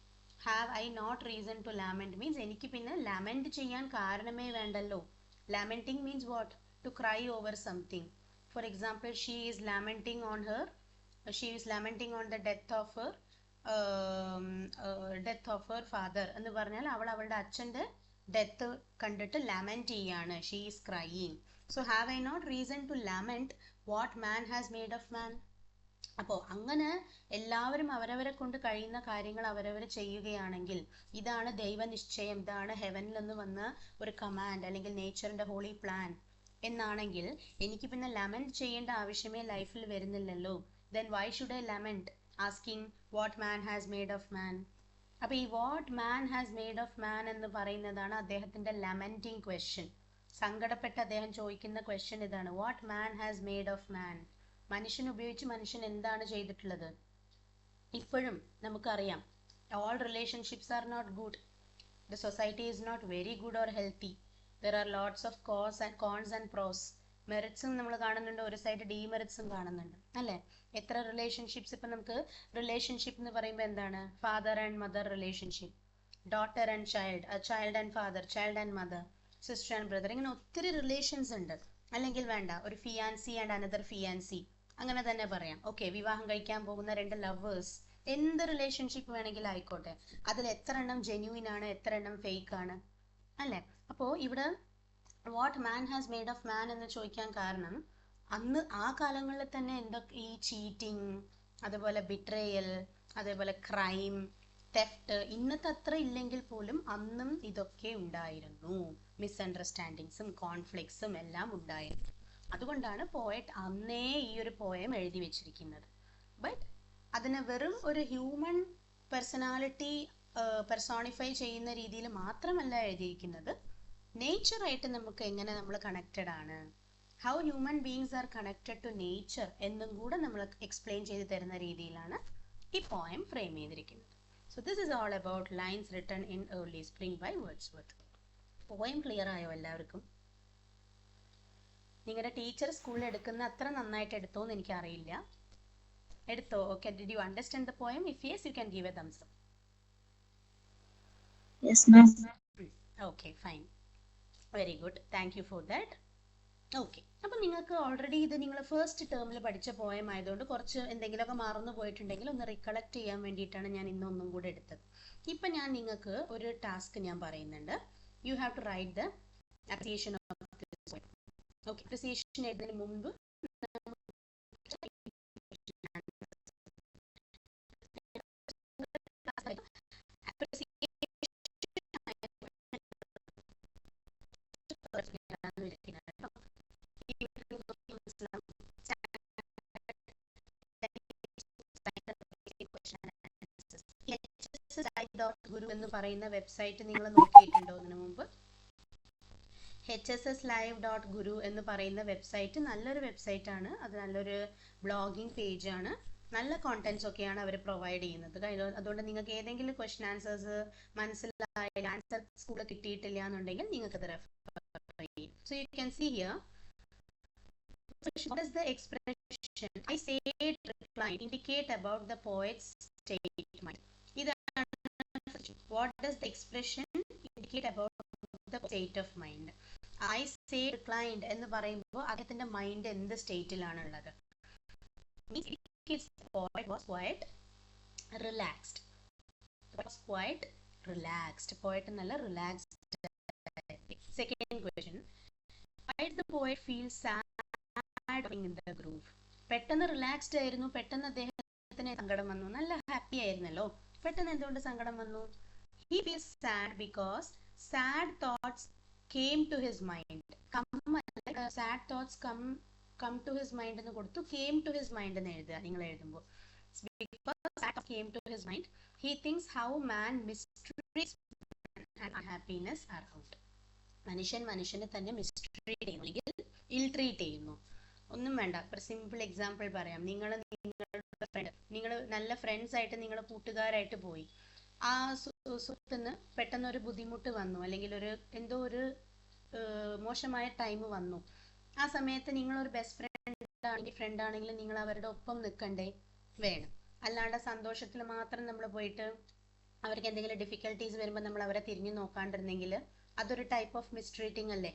Have I not reason to lament means എനിക്ക് പിന്നെ ലാമെന്റ് ചെയ്യാൻ കാരണമേ വേണ്ടല്ലോ. Lamenting means what? To cry over something. For example, she is lamenting on the death of her father എന്ന് പറഞ്ഞാൽ അവൾ അവളുടെ അച്ഛൻ്റെ ഡെത്ത് കണ്ടിട്ട് ലാമെന്റ് ചെയ്യാണ്. She is crying. So have I not reason to lament what man has made of man. അപ്പോൾ അങ്ങനെ എല്ലാവരും അവരവരെ കൊണ്ട് കഴിയുന്ന കാര്യങ്ങൾ അവരവർ ചെയ്യുകയാണെങ്കിൽ, ഇതാണ് ദൈവനിശ്ചയം, ഇതാണ് ഹെവനിൽ നിന്ന് വന്ന ഒരു കമാൻഡ് അല്ലെങ്കിൽ നേച്ചറിൻ്റെ ഹോളി പ്ലാൻ എന്നാണെങ്കിൽ, എനിക്ക് പിന്നെ ലാമെന്റ് ചെയ്യേണ്ട ആവശ്യമേ ലൈഫിൽ വരുന്നില്ലല്ലോ. Then why should I lament asking what man has made of man. അപ്പോൾ ഈ what man has made of മാൻ എന്ന് പറയുന്നതാണ് അദ്ദേഹത്തിൻ്റെ ലാമെന്റിങ് ക്വസ്റ്റ്യൻ. സങ്കടപ്പെട്ട് അദ്ദേഹം ചോദിക്കുന്ന ക്വസ്റ്റ്യൻ ഇതാണ്, what man has made of man. മനുഷ്യൻ ഉപയോഗിച്ച് മനുഷ്യൻ എന്താണ് ചെയ്തിട്ടുള്ളത്? ഇപ്പോഴും നമുക്കറിയാം, all relationships are not good. The society is not very good or healthy. There are lots of cons and pros. മെറിറ്റ്സും നമ്മൾ കാണുന്നുണ്ട്, ഒരു സൈഡ് ഡീമെറിറ്റ്സും കാണുന്നുണ്ട്, അല്ലേ? എത്ര റിലേഷൻഷിപ്സ് ഇപ്പം നമുക്ക് റിലേഷൻഷിപ്പ് എന്ന് പറയുമ്പോൾ എന്താണ്? Father and mother relationship, daughter and child, child and father, child and mother, sister and brother, ഇങ്ങനെ ഒത്തിരി റിലേഷൻസ് ഉണ്ട്. അല്ലെങ്കിൽ വേണ്ട, ഒരു ഫിയാൻസി ആൻഡ് അനദർ ഫിയാൻസി, അങ്ങനെ തന്നെ പറയാം. ഓക്കെ, വിവാഹം കഴിക്കാൻ പോകുന്ന രണ്ട് ലവേഴ്സ്, എന്ത് റിലേഷൻഷിപ്പ് വേണമെങ്കിലും ആയിക്കോട്ടെ, അതിൽ എത്ര എണ്ണം ജെന്യൂൻ ആണ്, എത്ര എണ്ണം ഫേക്ക് ആണ്, അല്ലേ? അപ്പോൾ ഇവിടെ what man has made of മാൻ എന്ന് ചോദിക്കാൻ കാരണം, അന്ന് ആ കാലങ്ങളിൽ തന്നെ എന്തൊക്കെ ഈ ചീറ്റിങ്, അതുപോലെ ബിട്രയൽ, അതേപോലെ ക്രൈം, തെഫ്റ്റ്, ഇന്നത്തെ അത്ര ഇല്ലെങ്കിൽ പോലും അന്നും ഇതൊക്കെ ഉണ്ടായിരുന്നു. മിസ്അണ്ടർസ്റ്റാൻഡിങ്സും കോൺഫ്ലിക്ട്സും എല്ലാം ഉണ്ടായിരുന്നു. അതുകൊണ്ടാണ് പോയറ്റ് അന്നേ ഈ ഒരു പോയം എഴുതി വെച്ചിരിക്കുന്നത്. ബട്ട് അതിനെ വെറും ഒരു ഹ്യൂമൻ പേഴ്സണാലിറ്റി പെർസോണിഫൈ ചെയ്യുന്ന രീതിയിൽ മാത്രമല്ല എഴുതിയിരിക്കുന്നത്. നേച്ചറായിട്ട് നമുക്ക് എങ്ങനെ നമ്മൾ കണക്റ്റഡ് ആണ്, how human beings are connected to nature എന്നും കൂടെ നമ്മൾ എക്സ്പ്ലെയിൻ ചെയ്ത് തരുന്ന രീതിയിലാണ് ഈ പോയം ഫ്രെയിം ചെയ്തിരിക്കുന്നത്. So this is all about lines written in early spring by Wordsworth. Poem clear ആയോ എല്ലാവർക്കും? നിങ്ങളുടെ ടീച്ചർ സ്കൂളിൽ എടുക്കുന്ന അത്ര നന്നായിട്ട് എടുത്തോ എന്ന് എനിക്കറിയില്ല. എടുത്തോ? Okay, did you understand the poem? If yes, you can give A thumbs up. Yes, ma'am. Okay, fine. Very good. Thank you for that. Okay, അപ്പം നിങ്ങൾക്ക് ഓൾറെഡി ഇത് നിങ്ങൾ ഫസ്റ്റ് ടേമിൽ പഠിച്ച പോയം ആയതുകൊണ്ട് കുറച്ച് എന്തെങ്കിലുമൊക്കെ മറന്നു പോയിട്ടുണ്ടെങ്കിൽ ഒന്ന് റിക്കളക്ട് ചെയ്യാൻ വേണ്ടിയിട്ടാണ് ഞാൻ ഇന്നൊന്നും കൂടെ എടുത്തത്. ഇപ്പം ഞാൻ നിങ്ങൾക്ക് ഒരു ടാസ്ക് ഞാൻ പറയുന്നുണ്ട്. You have to write the appreciation of this poem. Okay, appreciation എഴുതുന്നതിന് മുമ്പ് ഗുരു എന്ന് പറയുന്ന വെബ്സൈറ്റ് നിങ്ങൾ നോക്കിയിട്ടുണ്ടോ ഇതിനു മുമ്പ്? HSSLive.guru എന്ന് പറയുന്ന വെബ്സൈറ്റ് നല്ലൊരു വെബ്സൈറ്റ് ആണ്. അത് നല്ലൊരു ബ്ലോഗിംഗ് പേജ് ആണ്. നല്ല കോണ്ടന്റ്സ് ഒക്കെയാണ് അവർ പ്രൊവൈഡ് ചെയ്യുന്നത്. അതുകൊണ്ട് നിങ്ങൾക്ക് ഏതെങ്കിലും ക്വസ്റ്റ്യൻ ആൻസേഴ്സ് മനസ്സിലായ ആൻസർ സ്കൂളിൽ കിട്ടിയിട്ടില്ല എന്നുണ്ടെങ്കിൽ നിങ്ങൾക്ക് അത് റെഫർ ചെയ്യും. So you can see here, what is the expression I said reclined indicate about the poet's state of mind? What does the expression indicate about the state of mind? I say reclined എന്ന് പറയുമ്പോൾ അദ്ദേഹത്തിന്റെ മൈൻഡ് എന്ത് സ്റ്റേറ്റിലാണുള്ളത്? Poet was quite relaxed. Was quite relaxed. Poet എന്നല്ല, relaxed. Second question, why did the poet feel sad in the groove? പെട്ടെന്ന് റിലാക്സ്ഡ് ആയിരുന്നു, പെട്ടെന്ന് അദ്ദേഹത്തിന് സങ്കടം വന്നു. നല്ല ഹാപ്പി ആയിരുന്നല്ലോ, പെട്ടെന്ന് എന്തുകൊണ്ട് സങ്കടം വന്നു? He feels sad because sad thoughts came to his mind. Sad thoughts come to his mind എന്ന് കൊടുത്തു, came to his mind എന്ന് എഴുതുക നിങ്ങൾ എഴുതുമ്പോൾ. Because sad thoughts came to his mind, he thinks how man mistreats and unhappiness around. മനുഷ്യനെ തന്നെ മിസ്ട്രീറ്റ് ചെയ്യുന്നു, അല്ലെങ്കിൽ ഇൽ ട്രീറ്റ് ചെയ്യുന്നു. ഒന്നും വേണ്ട, ഒരു സിമ്പിൾ എക്സാമ്പിൾ പറയാം. നിങ്ങൾ നല്ല ഫ്രണ്ട്സ് ആയിട്ട്, നിങ്ങൾ കൂട്ടുകാരായിട്ട് പോയി. ആ സുഹൃത്തിന് പെട്ടെന്ന് ഒരു ബുദ്ധിമുട്ട് വന്നു, അല്ലെങ്കിൽ എന്തോ ഒരു മോശമായ ടൈം വന്നു. ആ സമയത്ത് നിങ്ങളൊരു ബെസ്റ്റ് ഫ്രണ്ട് ആണെങ്കിൽ നിങ്ങൾ അവരുടെ ഒപ്പം നിൽക്കണ്ടേ? വേണം. അല്ലാണ്ട് സന്തോഷത്തിൽ മാത്രം നമ്മൾ പോയിട്ട് അവർക്ക് എന്തെങ്കിലും ഡിഫിക്കൽട്ടീസ് വരുമ്പോൾ നമ്മൾ അവരെ തിരിഞ്ഞു നോക്കാണ്ടിരുന്നെങ്കിൽ അതൊരു ടൈപ്പ് ഓഫ് മിസ്ട്രീറ്റിംഗ് അല്ലേ?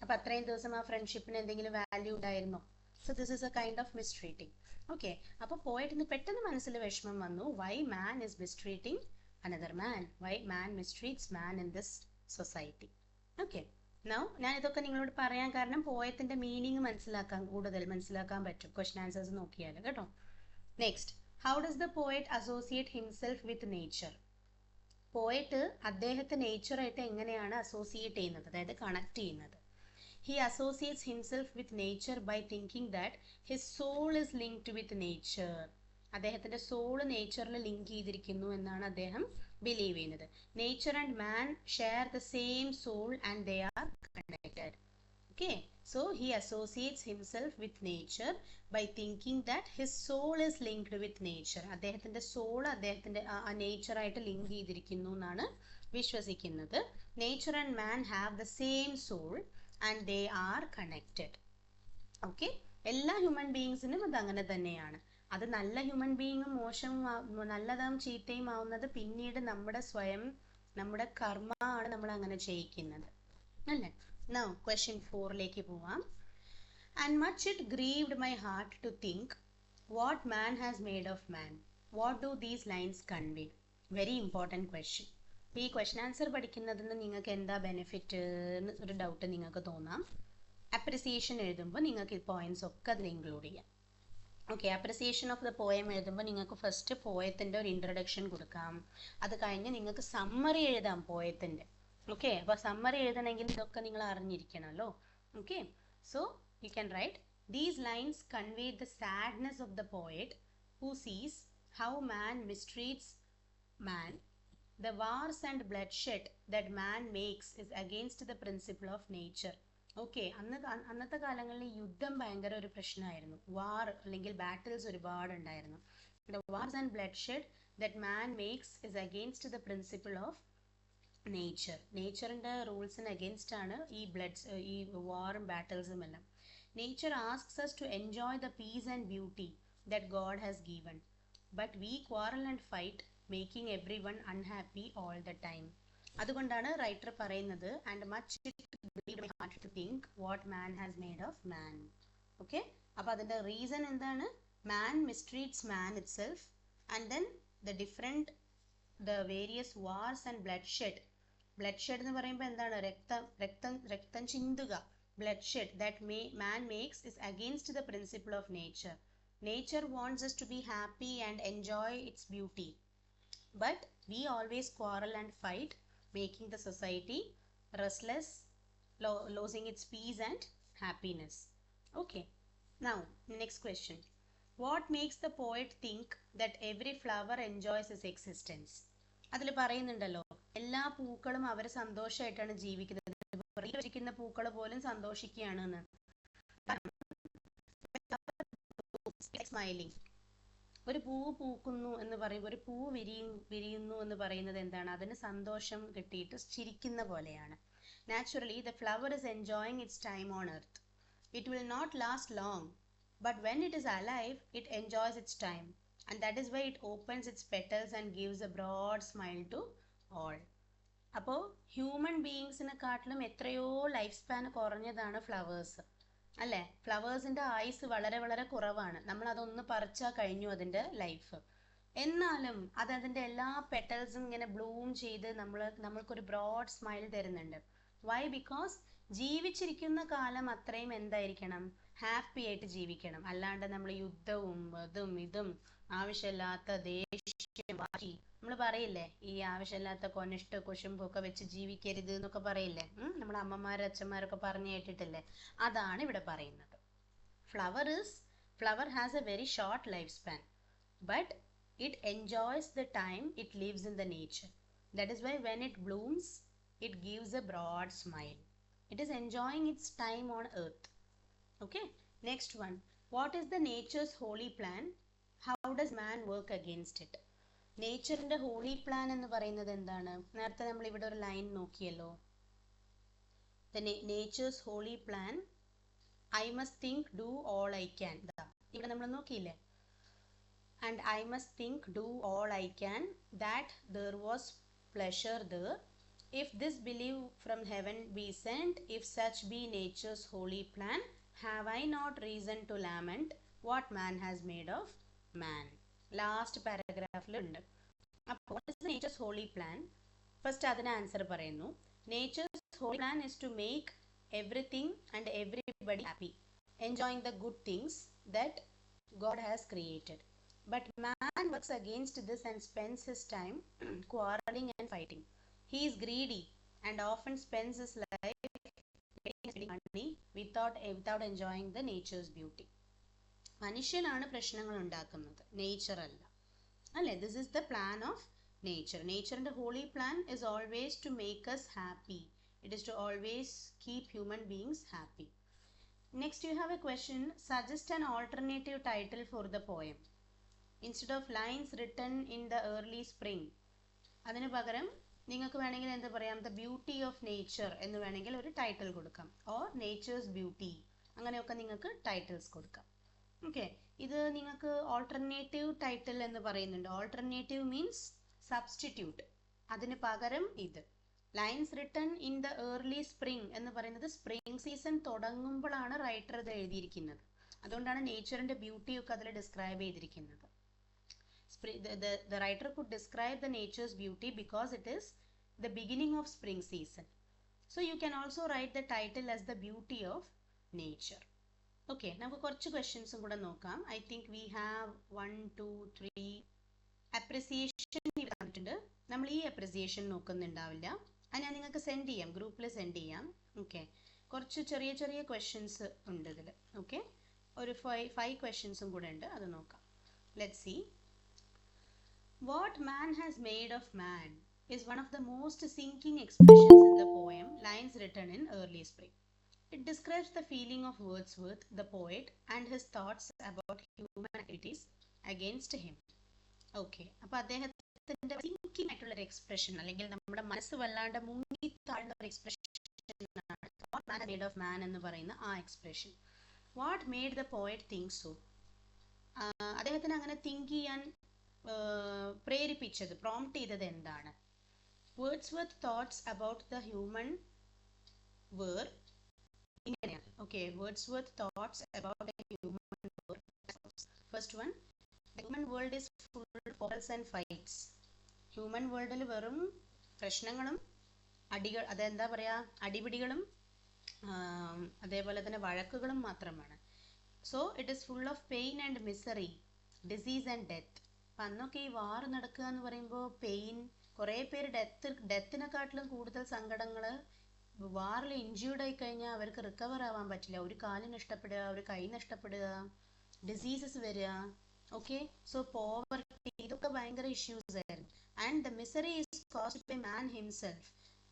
അപ്പം അത്രയും ദിവസം ആ ഫ്രണ്ട്ഷിപ്പിന് എന്തെങ്കിലും വാല്യൂ ഉണ്ടായിരുന്നോ? So this is a kind of mistreating. Okay, അപ്പോൾ പോയിട്ടിന് പെട്ടെന്ന് മനസ്സിൽ വിഷമം വന്നു. Why man is mistreating another man? Why man mistreats man in this society? Okay, now ഞാൻ ഇതൊക്കെ നിങ്ങളോട് പറയാൻ കാരണം പോയത്തിന്റെ മീനിങ് കൂടുതൽ മനസ്സിലാക്കാൻ പറ്റും ക്വസ്റ്റ്യൻ ആൻസേഴ്സ് നോക്കിയാൽ കേട്ടോ. Next, how does the poet associate himself with nature? Poet അദ്ദേഹത്തെ നേച്ചറായിട്ട് എങ്ങനെയാണ് അസോസിയേറ്റ് ചെയ്യുന്നത്, അതായത് കണക്ട് ചെയ്യുന്നത്? He associates himself with nature by thinking that his soul is linked with nature. അദ്ദേഹത്തിന്റെ സോള് നേച്ചറിൽ ലിങ്ക് ചെയ്തിരിക്കുന്നു എന്നാണ് അദ്ദേഹം ബിലീവ് ചെയ്യുന്നത്. Nature and man share the same soul and they are connected. Okay, so he associates himself with nature by thinking that his soul is linked with nature. അദ്ദേഹത്തിന്റെ സോൾ അദ്ദേഹത്തിന്റെ നേച്ചറായിട്ട് ലിങ്ക് ചെയ്തിരിക്കുന്നു എന്നാണ് വിശ്വസിക്കുന്നത്. Nature and man have the same soul and they are connected. Okay, എല്ലാ ഹ്യൂമൻ ബീയിങ്സിനും അത് അങ്ങനെ തന്നെയാണ്. അത് നല്ല ഹ്യൂമൻ ബീയിങ്ങും നല്ലതും ചീത്തയും ആവുന്നത് പിന്നീട് നമ്മുടെ കർമ്മ ആണ് നമ്മൾ അങ്ങനെ ചെയ്യിക്കുന്നത് അല്ലേ? നൗ ക്വസ്റ്റ്യൻ 4ലേക്ക് പോവാം. And much it grieved my heart to think what man has made of man. What do these lines convey? Very important question. ഈ ക്വസ്റ്റ്യൻ ആൻസർ പഠിക്കുന്നതിന് നിങ്ങൾക്ക് എന്താ ബെനിഫിറ്റ് എന്ന് ഒരു ഡൗട്ട് നിങ്ങൾക്ക് തോന്നാം. അപ്രിസിയേഷൻ എഴുതുമ്പോൾ നിങ്ങൾക്ക് ഈ പോയിന്റ്സ് ഒക്കെ അതിൽ ഇൻക്ലൂഡ് ചെയ്യാം. Okay, appreciation of the poem എഴുതുമ്പോൾ നിങ്ങൾക്ക് ഫസ്റ്റ് പോയത്തിൻ്റെ ഒരു ഇൻട്രൊഡക്ഷൻ കൊടുക്കാം. അത് കഴിഞ്ഞ് നിങ്ങൾക്ക് സമ്മറി എഴുതാം പോയത്തിൻ്റെ. ഓക്കെ, അപ്പോൾ സമ്മറി എഴുതണമെങ്കിൽ ഇതൊക്കെ നിങ്ങൾ അറിഞ്ഞിരിക്കണമല്ലോ. Okay, so you can write these lines convey the sadness of the poet who sees how man mistreats man. The wars and bloodshed that man makes is against the principle of nature. Okay, അന്നത്തെ കാലങ്ങളിൽ യുദ്ധം ഭയങ്കര ഒരു പ്രശ്നമായിരുന്നു. വാർ അല്ലെങ്കിൽ ബാറ്റിൽസ് ഒരുപാട് ഉണ്ടായിരുന്നു. The wars and bloodshed that man makes is against the principle of nature. നേച്ചറിൻ്റെ റൂൾസിന് അഗെയിൻസ്റ്റ് ആണ് ഈ വാറും ബാറ്റിൽസും എല്ലാം. Nature asks us to enjoy the peace and beauty that God has given, but we quarrel and fight, making everyone unhappy all the time. അതുകൊണ്ടാണ് റൈറ്റർ പറയുന്നത് and much to think what man has made of man. Okay, അപ്പോൾ അതിൻ്റെ റീസൺ എന്താണ്? Man mistreats man itself and then the various wars and blood എന്ന് പറയുമ്പോൾ എന്താണ്? രക്തം ചിന്തുക. bloodshed that man makes is against the principle of nature. Nature wants us to be happy and enjoy its beauty, but we always quarrel and fight, making the society restless, losing its peace and happiness. Okay, now next question. What makes the poet think that every flower enjoys its existence? അതിൽ പറയുന്നുണ്ടല്ലോ, എല്ലാ പൂക്കളും അവർ സന്തോഷമായിട്ടാണ് ജീവിക്കുന്നത്, ിക്കുന്ന പൂക്കൾ പോലും സന്തോഷിക്കുകയാണ്. സ്മൈലിംഗ്, ഒരു പൂവ് പൂക്കുന്നു എന്ന് പറയുമ്പോൾ, ഒരു പൂവ് വിരിയുന്നു എന്ന് പറയുന്നത് എന്താണ്? അതിന് സന്തോഷം കിട്ടിയിട്ട് ചിരിക്കുന്ന പോലെയാണ്. Naturally the flower is enjoying its time on earth. It will not last long, but when it is alive it enjoys its time and that is why it opens its petals and gives a broad smile to all. അപ്പോൾ ഹ്യൂമൻ ബീയിങ്സിനെക്കാട്ടിലും എത്രയോ ലൈഫ് സ്പാൻ കുറഞ്ഞതാണ് ഫ്ലവേഴ്സ്, അല്ലേ? ഫ്ലവേഴ്സിൻ്റെ ആയുസ് വളരെ വളരെ കുറവാണ്. നമ്മൾ അതൊന്ന് പറിച്ചാൽ കഴിഞ്ഞു അതിൻ്റെ ലൈഫ്. എന്നാലും അതിൻ്റെ എല്ലാ പെറ്റൽസും ഇങ്ങനെ ബ്ലൂം ചെയ്ത് നമ്മൾക്കൊരു ബ്രോഡ് സ്മൈൽ തരുന്നുണ്ട്. വൈ? ബിക്കോസ് ജീവിച്ചിരിക്കുന്ന കാലം അത്രയും എന്തായിരിക്കണം? ഹാപ്പി ആയിട്ട് ജീവിക്കണം. അല്ലാണ്ട് നമ്മൾ യുദ്ധവും ഇതും ആവശ്യമില്ലാത്ത ദേഷ്യം വാശി, നമ്മൾ പറയില്ലേ ഈ ആവശ്യമില്ലാത്ത കൊനിഷ്ഠ കുശുമ്പൊക്കെ വെച്ച് ജീവിക്കരുത് എന്നൊക്കെ പറയില്ലേ, നമ്മുടെ അമ്മമാരും അച്ഛന്മാരൊക്കെ പറഞ്ഞു കേട്ടിട്ടില്ലേ? അതാണ് ഇവിടെ പറയുന്നത്. Flower has a very short life span, but it enjoys the time it lives in the nature. That is why when it blooms it gives a broad smile. It is enjoying its time on earth. Okay, next one. What is the nature's holy plan? How does man work against it? നേച്ചറിൻ്റെ ഹോളി പ്ലാൻ എന്ന് പറയുന്നത് എന്താണ്? നേരത്തെ നമ്മൾ ഇവിടെ ഒരു ലൈൻ നോക്കിയല്ലോ. The nature's holy plan, I must think, do all I can. ഇവിടെ നമ്മൾ നോക്കിയില്ലേ? And I must think, do all I can, that there was pleasure there. If this belief from heaven be sent, if such be nature's holy plan, have I not reason to lament what man has made of man? Last പാരഗ്രാഫിലുണ്ട്. അപ്പോൾ what is the nature's holy plan? First അതിന് ആൻസർ പറയുന്നു. Nature's holy plan is to make everything and everybody happy, enjoying the good things that God has created. But man works against this and spends his time quarreling and fighting. He is greedy and often spends his life getting money without enjoying the nature's beauty. മനുഷ്യനാണ് പ്രശ്നങ്ങൾ ഉണ്ടാക്കുന്നത്, നേച്ചർ അല്ല, അല്ലേ? This is the plan of nature. നേച്ചറിൻ്റെ holy plan is always to make us happy. It is to always keep human beings happy. Next you have a question. Suggest an alternative title for the poem. Instead of lines written in the early spring, അതിന് പകരം നിങ്ങൾക്ക് വേണമെങ്കിൽ എന്ത് പറയാം? ദ ബ്യൂട്ടി ഓഫ് നേച്ചർ എന്ന് വേണമെങ്കിൽ ഒരു ടൈറ്റിൽ കൊടുക്കാം, ഓർ നേച്ചേഴ്സ് ബ്യൂട്ടി, അങ്ങനെയൊക്കെ നിങ്ങൾക്ക് ടൈറ്റിൽസ് കൊടുക്കാം. ഓക്കെ, ഇത് നിങ്ങൾക്ക് ഓൾട്ടർനേറ്റീവ് ടൈറ്റിൽ എന്ന് പറയുന്നുണ്ട്. ഓൾട്ടർനേറ്റീവ് മീൻസ് സബ്സ്റ്റിറ്റ്യൂട്ട്, അതിന് പകരം ഇത്. Lines written in the early spring എന്ന് പറയുന്നത് സ്പ്രിങ് സീസൺ തുടങ്ങുമ്പോഴാണ് റൈറ്റർ ഇത് എഴുതിയിരിക്കുന്നത്. അതുകൊണ്ടാണ് നേച്ചറിൻ്റെ ബ്യൂട്ടിയൊക്കെ അതിൽ ഡിസ്ക്രൈബ് ചെയ്തിരിക്കുന്നത്. The writer could describe the nature's beauty because it is the beginning of spring season. So you can also write the title as the beauty of nature. Okay, നമുക്ക് കുറച്ച് ക്വസ്റ്റ്യൻസും കൂടെ നോക്കാം. I think we have 1, 2, 3 appreciation തന്നിട്ടുണ്ട്. നമ്മൾ ഈ അപ്രിസിയേഷൻ നോക്കുന്നുണ്ടാവില്ല, അത് ഞാൻ നിങ്ങൾക്ക് സെൻഡ് ചെയ്യാം, ഗ്രൂപ്പിൽ സെൻഡ് ചെയ്യാം. ഓക്കെ, കുറച്ച് ചെറിയ ചെറിയ ക്വസ്റ്റ്യൻസ് ഉണ്ട് ഇതിൽ. ഓക്കെ, ഒരു 5 ക്വസ്റ്റ്യൻസും കൂടെ ഉണ്ട്, അത് നോക്കാം. Let's see. What man has made of man is one of the most sinking expressions in the poem Lines Written in Early Spring. It describes the feeling of Wordsworth, the poet, and his thoughts about human activities against him. Okay, അപ്പോൾ അദ്ദേഹത്തിൻ്റെ സിങ്കിങ് ആയിട്ടുള്ള ഒരു എക്സ്പ്രഷൻ, അല്ലെങ്കിൽ നമ്മുടെ മനസ്സ് വല്ലാണ്ട് മുങ്ങി താഴ്ന്ന ഒരു എക്സ്പ്രഷൻ ആണ് വാട്ട് മാൻ മേഡ് ഓഫ് മാൻ എന്ന് പറയുന്ന ആ expression. What made the poet think so? അദ്ദേഹത്തിന് അങ്ങനെ തിങ്ക് ചെയ്യാൻ പ്രേരിപ്പിച്ചത്, പ്രോംപ്റ്റ് ചെയ്തത് എന്താണ്? Wordsworth thoughts about the human were ഇങ്ങനെയാണ്. Okay, Wordsworth thoughts about the human were first one, the human world is full of quarrels and fights. Human വേൾഡിൽ വെറും പ്രശ്നങ്ങളും അതെന്താ പറയാ, അടിപിടികളും അതേപോലെ തന്നെ വഴക്കുകളും മാത്രമാണ്. So it is full of pain and misery, disease and death. അപ്പം അന്നൊക്കെ ഈ വാർ നടക്കുക എന്ന് പറയുമ്പോൾ പെയിൻ, കുറേ പേര് ഡെത്തിനെക്കാട്ടിലും കൂടുതൽ സങ്കടങ്ങൾ. വാറിൽ ഇഞ്ചേർഡ് ആയി കഴിഞ്ഞാൽ അവർക്ക് റിക്കവർ ആവാൻ പറ്റില്ല. ഒരു കാല് നഷ്ടപ്പെടുക, ഒരു കൈ നഷ്ടപ്പെടുക, ഡിസീസസ് വരിക. ഓക്കെ, സോ പോവർട്ടി, ഇതൊക്കെ ഭയങ്കര ഇഷ്യൂസ് ആയിരുന്നു. And the misery is caused by man himself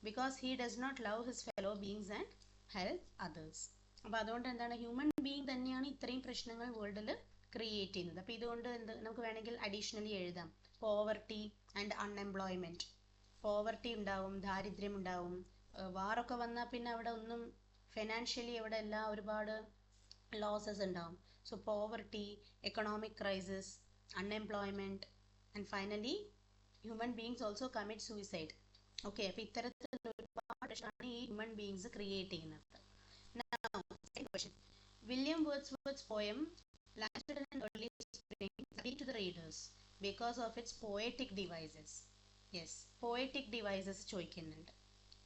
because he does not love his fellow beings and help others. അപ്പോൾ അതുകൊണ്ട് എന്താണ്, ഹ്യൂമൻ ബീങ് തന്നെയാണ് ഇത്രയും പ്രശ്നങ്ങൾ വേൾഡിൽ ക്രിയേറ്റ് ചെയ്യുന്നത്. അപ്പോൾ ഇതുകൊണ്ട് നമുക്ക് വേണമെങ്കിൽ അഡീഷണലി എഴുതാം, പോവർട്ടി ആൻഡ് അൺഎംപ്ലോയ്മെൻറ്റ്. പോവർട്ടി ഉണ്ടാവും, ദാരിദ്ര്യം ഉണ്ടാവും. വാറൊക്കെ വന്നാൽ പിന്നെ അവിടെ ഒന്നും ഫിനാൻഷ്യലി അവിടെ എല്ലാം ഒരുപാട് ലോസസ് ഉണ്ടാവും. So poverty, economic crisis, unemployment and finally human beings also commit suicide. Okay, അപ്പോൾ ഇത്തരത്തിലുള്ള ഒരുപാട് പ്രശ്നമാണ് ഈ ഹ്യൂമൻ ബീങ്സ് ക്രിയേറ്റ് ചെയ്യുന്നത്. Now, second question. William Wordsworth's poem Lines Written in Early Spring appealed to the readers because of its poetic devices. Yes, poetic devices ചോദിക്കുന്നുണ്ട്.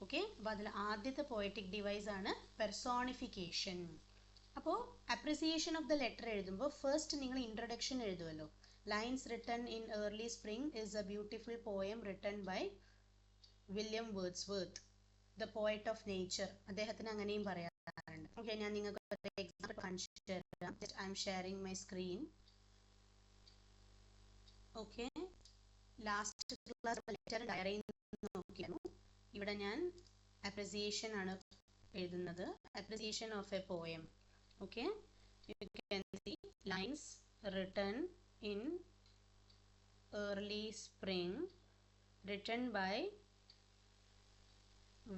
ഓക്കെ, അപ്പോൾ അതിൽ ആദ്യത്തെ പോയറ്റിക് ഡിവൈസ് ആണ് പെർസോണിഫിക്കേഷൻ. അപ്പോൾ അപ്രിസിയേഷൻ ഓഫ് ദ ലെറ്റർ എഴുതുമ്പോൾ ഫസ്റ്റ് നിങ്ങൾ ഇൻട്രൊഡക്ഷൻ എഴുതുമല്ലോ. Lines written in early spring is a beautiful poem written by William Wordsworth, the poet of nature. അദ്ദേഹത്തിന് അങ്ങനെയും പറയാറുണ്ട്. ഓക്കെ, ഞാൻ നിങ്ങൾക്ക് എക്സാമ്പിൾ കാണിച്ചു തരാം. I am sharing my screen. Okay, last class letter ഡയറിയിൽ നോക്കിയായിരുന്നു. ഇവിടെ ഞാൻ അപ്രിസിയേഷൻ ആണ് എഴുതുന്നത്, appreciation of a poem. Okay, U can see lines written in early spring written by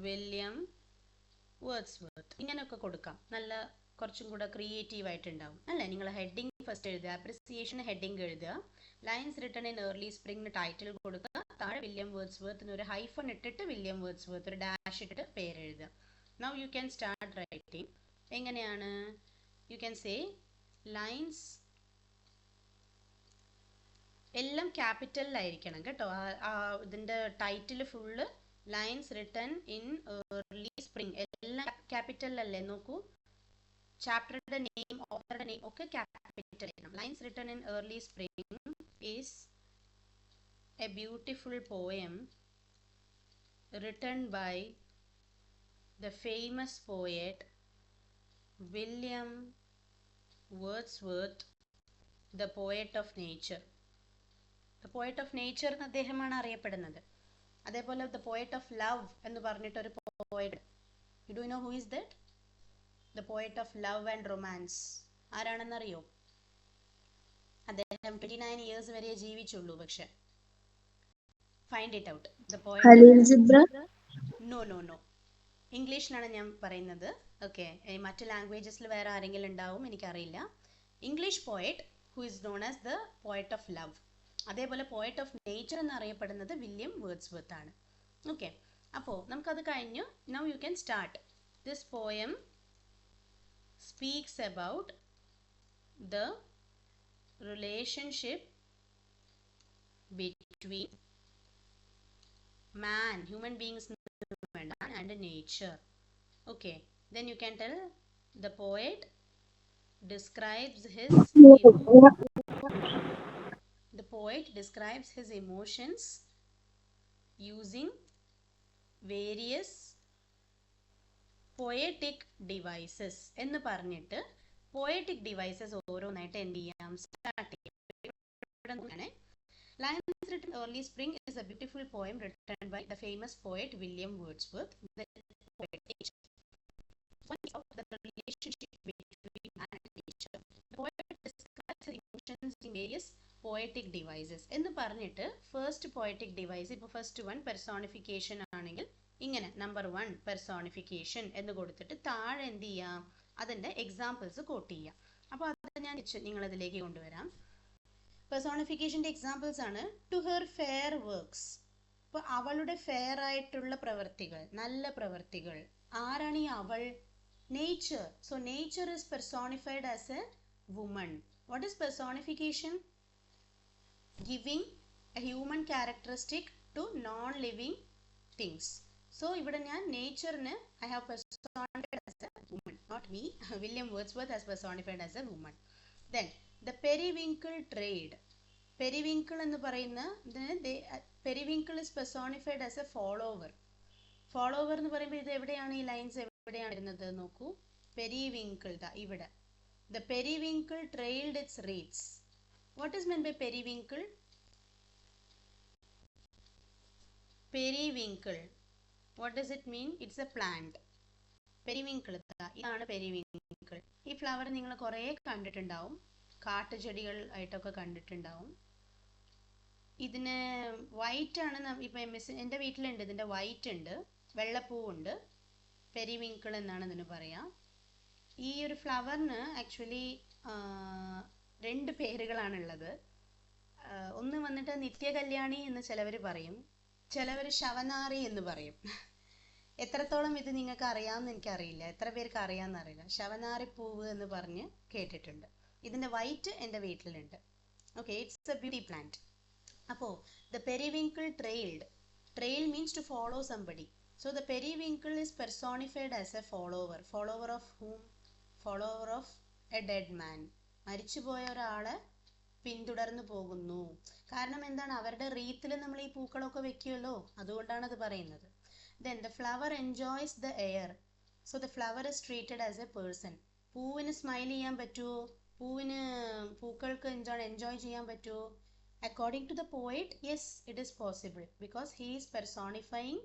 William Wordsworth. ഇങ്ങനെയൊക്കെ കൊടുക്കാം, നല്ല കുറച്ചും കൂടെ ക്രിയേറ്റീവ് ആയിട്ടുണ്ടാവും അല്ലേ. നിങ്ങൾ ഹെഡിങ് ഫസ്റ്റ് എഴുതുക, അപ്രിസിയേഷൻ ഹെഡിങ് എഴുതുക, lines written in early spring title കൊടുക്കുക, താഴെ വില്യം വേർഡ്സ്വർത്തിന് ഒരു ഹൈഫൺ ഇട്ടിട്ട് വില്യം വേർഡ്സ്വർത്ത് ഒരു ഡാഷ് ഇട്ടിട്ട് പേരെഴുതുക. Now you can start writing. എങ്ങനെയാണ്, യു ക്യാൻ സേ ലൈൻസ് എല്ലാം ക്യാപിറ്റലിലായിരിക്കണം കേട്ടോ. ഇതിൻ്റെ title full lines written in early spring എല്ലാം ക്യാപിറ്റലല്ലേ. നോക്കൂ, ചാപ്റ്ററുടെ നെയിം, ഓഥറുടെ നെയിം ഒക്കെ ക്യാപിറ്റൽ ആയിരിക്കണം. Lines written in early spring is a beautiful poem written by the famous poet William Wordsworth, the poet of nature. The poet of nature എന്ന് അദ്ദേഹമാണ് അറിയപ്പെടുന്നത്. അതേപോലെ the poet of love എന്ന് പറഞ്ഞിട്ടൊരു poet. You do know who is that? The poet of love and romance. ആരാണെന്നറിയോ? അദ്ദേഹം 29 years വരെ ജീവിച്ചുള്ളൂ. പക്ഷെ find it out. The poet Khalil Gibran. No ഇംഗ്ലീഷിലാണ് ഞാൻ പറയുന്നത്. ഓക്കെ, മറ്റ് ലാംഗ്വേജസിൽ വേറെ ആരെങ്കിലും ഉണ്ടാവും, എനിക്കറിയില്ല. English poet who is known as the poet of love. അതേപോലെ പോയറ്റ് ഓഫ് നേച്ചർ എന്നറിയപ്പെടുന്നത് വില്യം വേർഡ്സ്വർത്ത് ആണ്. ഓക്കെ, അപ്പോൾ നമുക്കത് കഴിഞ്ഞു. Now you can start. This poem speaks about the relationship between man, human beings and nature. Okay, then you can tell the poet describes his emotions using various poetic devices എന്ന് പറഞ്ഞിട്ട് poetic devices ഓരോന്നായിട്ട് എന്ത് ചെയ്യാം, സ്റ്റാർട്ട് ചെയ്യാം. Lines Written Early Spring is a beautiful poem written by the famous poet William Wordsworth, the poet of nature. One is about the relationship between man and nature. The poet describes his emotions in various poetic devices. എന്ന് പറഞ്ഞിട്ട് ഫസ്റ്റ് poetic device, ഇപ്പോൾ ഫസ്റ്റ് വൺ പെർസോണിഫിക്കേഷൻ ആണെങ്കിൽ ഇങ്ങനെ നമ്പർ 1 പെർസോണിഫിക്കേഷൻ എന്ന് കൊടുത്തിട്ട് താഴെ എന്ത് ചെയ്യാം, അതിൻ്റെ എക്സാമ്പിൾസ് കോട്ട് ചെയ്യാം. അപ്പോൾ അത് ഞാൻ നിങ്ങളതിലേക്ക് കൊണ്ടുവരാം. പെർസോണിഫിക്കേഷൻ്റെ എക്സാമ്പിൾസ് ആണ് ടു ഹെർ ഫെയർ വർക്ക്സ്. അപ്പോൾ അവളുടെ ഫെയർ ആയിട്ടുള്ള പ്രവൃത്തികൾ, നല്ല പ്രവൃത്തികൾ. ആരാണ് ഈ അവൾ? Nature. So nature is personified as a woman. What is personification? Giving a human characteristic to non living things. So ഇവിടെ ഞാൻ നേച്ചറിന് I have personified as a woman, not me. William Wordsworth has personified as a woman. Then the periwinkle trade. Periwinkle എന്ന് പറയുന്ന periwinkle is personified as a follower. Follower എന്ന് പറയുമ്പോൾ ഇത് എവിടെയാണ്, ഈ ലൈൻസ് എവിടെയാണ് വരുന്നത് നോക്കൂ. Periwinkle ദാ ഇവിടെ. The periwinkle trailed its wreaths. What is meant by periwinkle? Periwinkle. What does it mean? It's a plant. Periwinkle ഇതാണ് periwinkle. ഈ ഫ്ലവർ നിങ്ങൾ കുറേ കണ്ടിട്ടുണ്ടാവും, കാട്ടുചെടികൾ ആയിട്ടൊക്കെ കണ്ടിട്ടുണ്ടാവും. ഇതിന് വൈറ്റ് ആണ്. ഇപ്പം എൻ്റെ വീട്ടിലുണ്ട്, ഇതിൻ്റെ വൈറ്റ് ഉണ്ട്, വെള്ളപ്പൂവുണ്ട്. പെരിവിങ്കിൾ എന്നാണ് ഇതിന് പറയാം. ഈ ഒരു ഫ്ലവറിന് ആക്ച്വലി 2 പേരുകളാണുള്ളത്. ഒന്ന് വന്നിട്ട് നിത്യകല്യാണി എന്ന് ചിലവർ പറയും, ചിലവർ ശവനാറി എന്ന് പറയും. എത്രത്തോളം ഇത് നിങ്ങൾക്ക് അറിയാമെന്ന് എനിക്കറിയില്ല, എത്ര പേർക്ക് അറിയാമെന്ന് അറിയില്ല. ശവനാറി പൂവ് എന്ന് പറഞ്ഞ് കേട്ടിട്ടുണ്ട്. ഇതിൻ്റെ വൈറ്റ് എൻ്റെ വീട്ടിലുണ്ട്. Okay, it's A beauty plant. അപ്പോൾ the periwinkle trailed. Trail means to follow somebody. So the periwinkle is personified as a follower. Follower of whom? Follower of a dead man. മരിച്ചുപോയ ഒരാളെ പിന്തുടർന്ന് പോകുന്നു. കാരണം എന്താണ്? അവരുടെ റീത്തിൽ നമ്മൾ ഈ പൂക്കളൊക്കെ വെക്കുമല്ലോ, അതുകൊണ്ടാണ് അത് പറയുന്നത്. Then the flower enjoys the air. So the flower is treated as a person. പൂവിന് സ്മൈൽ ചെയ്യാൻ പറ്റുമോ? പൂക്കൾക്ക് എൻജോയ് ചെയ്യാൻ പറ്റുമോ? According to the poet, yes, it is possible, because he is personifying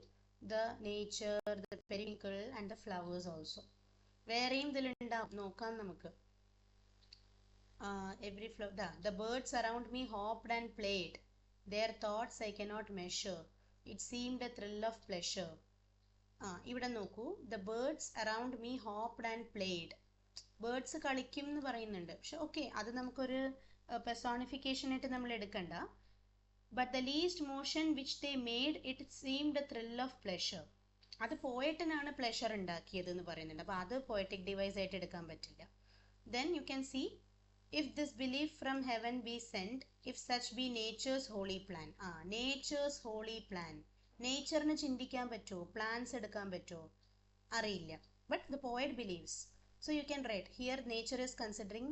the nature, the periwinkle and the flowers also. വേറെയും ഇതിലുണ്ടാവും, നോക്കാം നമുക്ക്. Every flower, the birds around me hopped and played. Their thoughts I cannot measure. It seemed a thrill of pleasure. ഇവിടെ നോക്കൂ, the birds around me hopped and played. Birds കളിക്കും എന്ന് പറയുന്നുണ്ട്. പക്ഷെ ഓക്കെ, അത് നമുക്കൊരു പെർസോണിഫിക്കേഷൻ ആയിട്ട് നമ്മൾ എടുക്കണ്ട. But the least motion which they made it seemed a thrill of pleasure. അത് പോയറ്റിനാണ് പ്ലഷർ ഉണ്ടാക്കിയത് എന്ന് പറയുന്നുണ്ട്. അപ്പോൾ അത് പോയറ്റിക് ഡിവൈസ് ആയിട്ട് എടുക്കാൻ പറ്റില്ല. Then you can see, if this belief from heaven be sent, if such be nature's holy plan. Nature's holy plan. നേച്ചറിന് ചിന്തിക്കാൻ പറ്റുമോ? പ്ലാൻസ് എടുക്കാൻ പറ്റുമോ? അറിയില്ല. But the poet believes. So you can write here, nature is considering,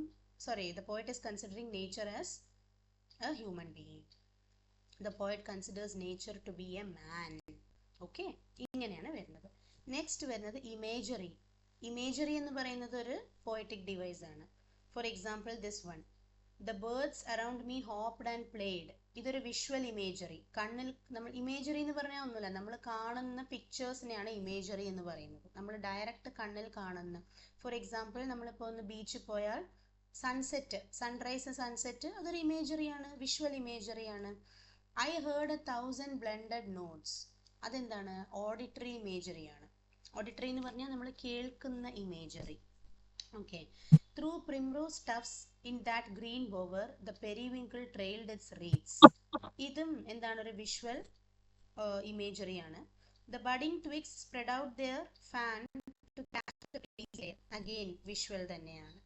the poet is considering nature as a human being. The poet considers nature to be a man. Okay, ഇങ്ങനെയാണ് വരുന്നത്. നെക്സ്റ്റ് വരുന്നത് ഇമേജറി. ഇമേജറി എന്ന് പറയുന്നത് ഒരു പോയറ്റിക് ഡിവൈസ് ആണ്. For example this one, the birds around me hopped and played. ഇതൊരു വിഷ്വൽ ഇമേജറി. കണ്ണിൽ നമ്മൾ ഇമേജറി എന്ന് പറഞ്ഞാൽ ഒന്നുമില്ല, നമ്മൾ കാണുന്ന പിക്ചേഴ്സിനെയാണ് ഇമേജറി എന്ന് പറയുന്നത്. നമ്മൾ ഡയറക്റ്റ് കണ്ണിൽ കാണുന്ന, ഫോർ എക്സാമ്പിൾ നമ്മളിപ്പോൾ ഒന്ന് ബീച്ചിൽ പോയാൽ സൺസെറ്റ്, സൺറൈസ് സൺസെറ്റ്, അതൊരു ഇമേജറിയാണ്, വിഷ്വൽ ഇമേജറിയാണ്. I heard 1000 blended notes. അതെന്താണ്? ഓഡിറ്ററി ഇമേജറിയാണ്. ഓഡിറ്ററി എന്ന് പറഞ്ഞാൽ നമ്മൾ കേൾക്കുന്ന imagery. Okay. Through primrose tufts in that green bower, the periwinkle trailed its wreaths. ഇതും എന്താണ്? ഒരു visual ഇമേജറിയാണ്. The budding twigs spread out their fan to catch the breeze air. Again visual തന്നെയാണ്.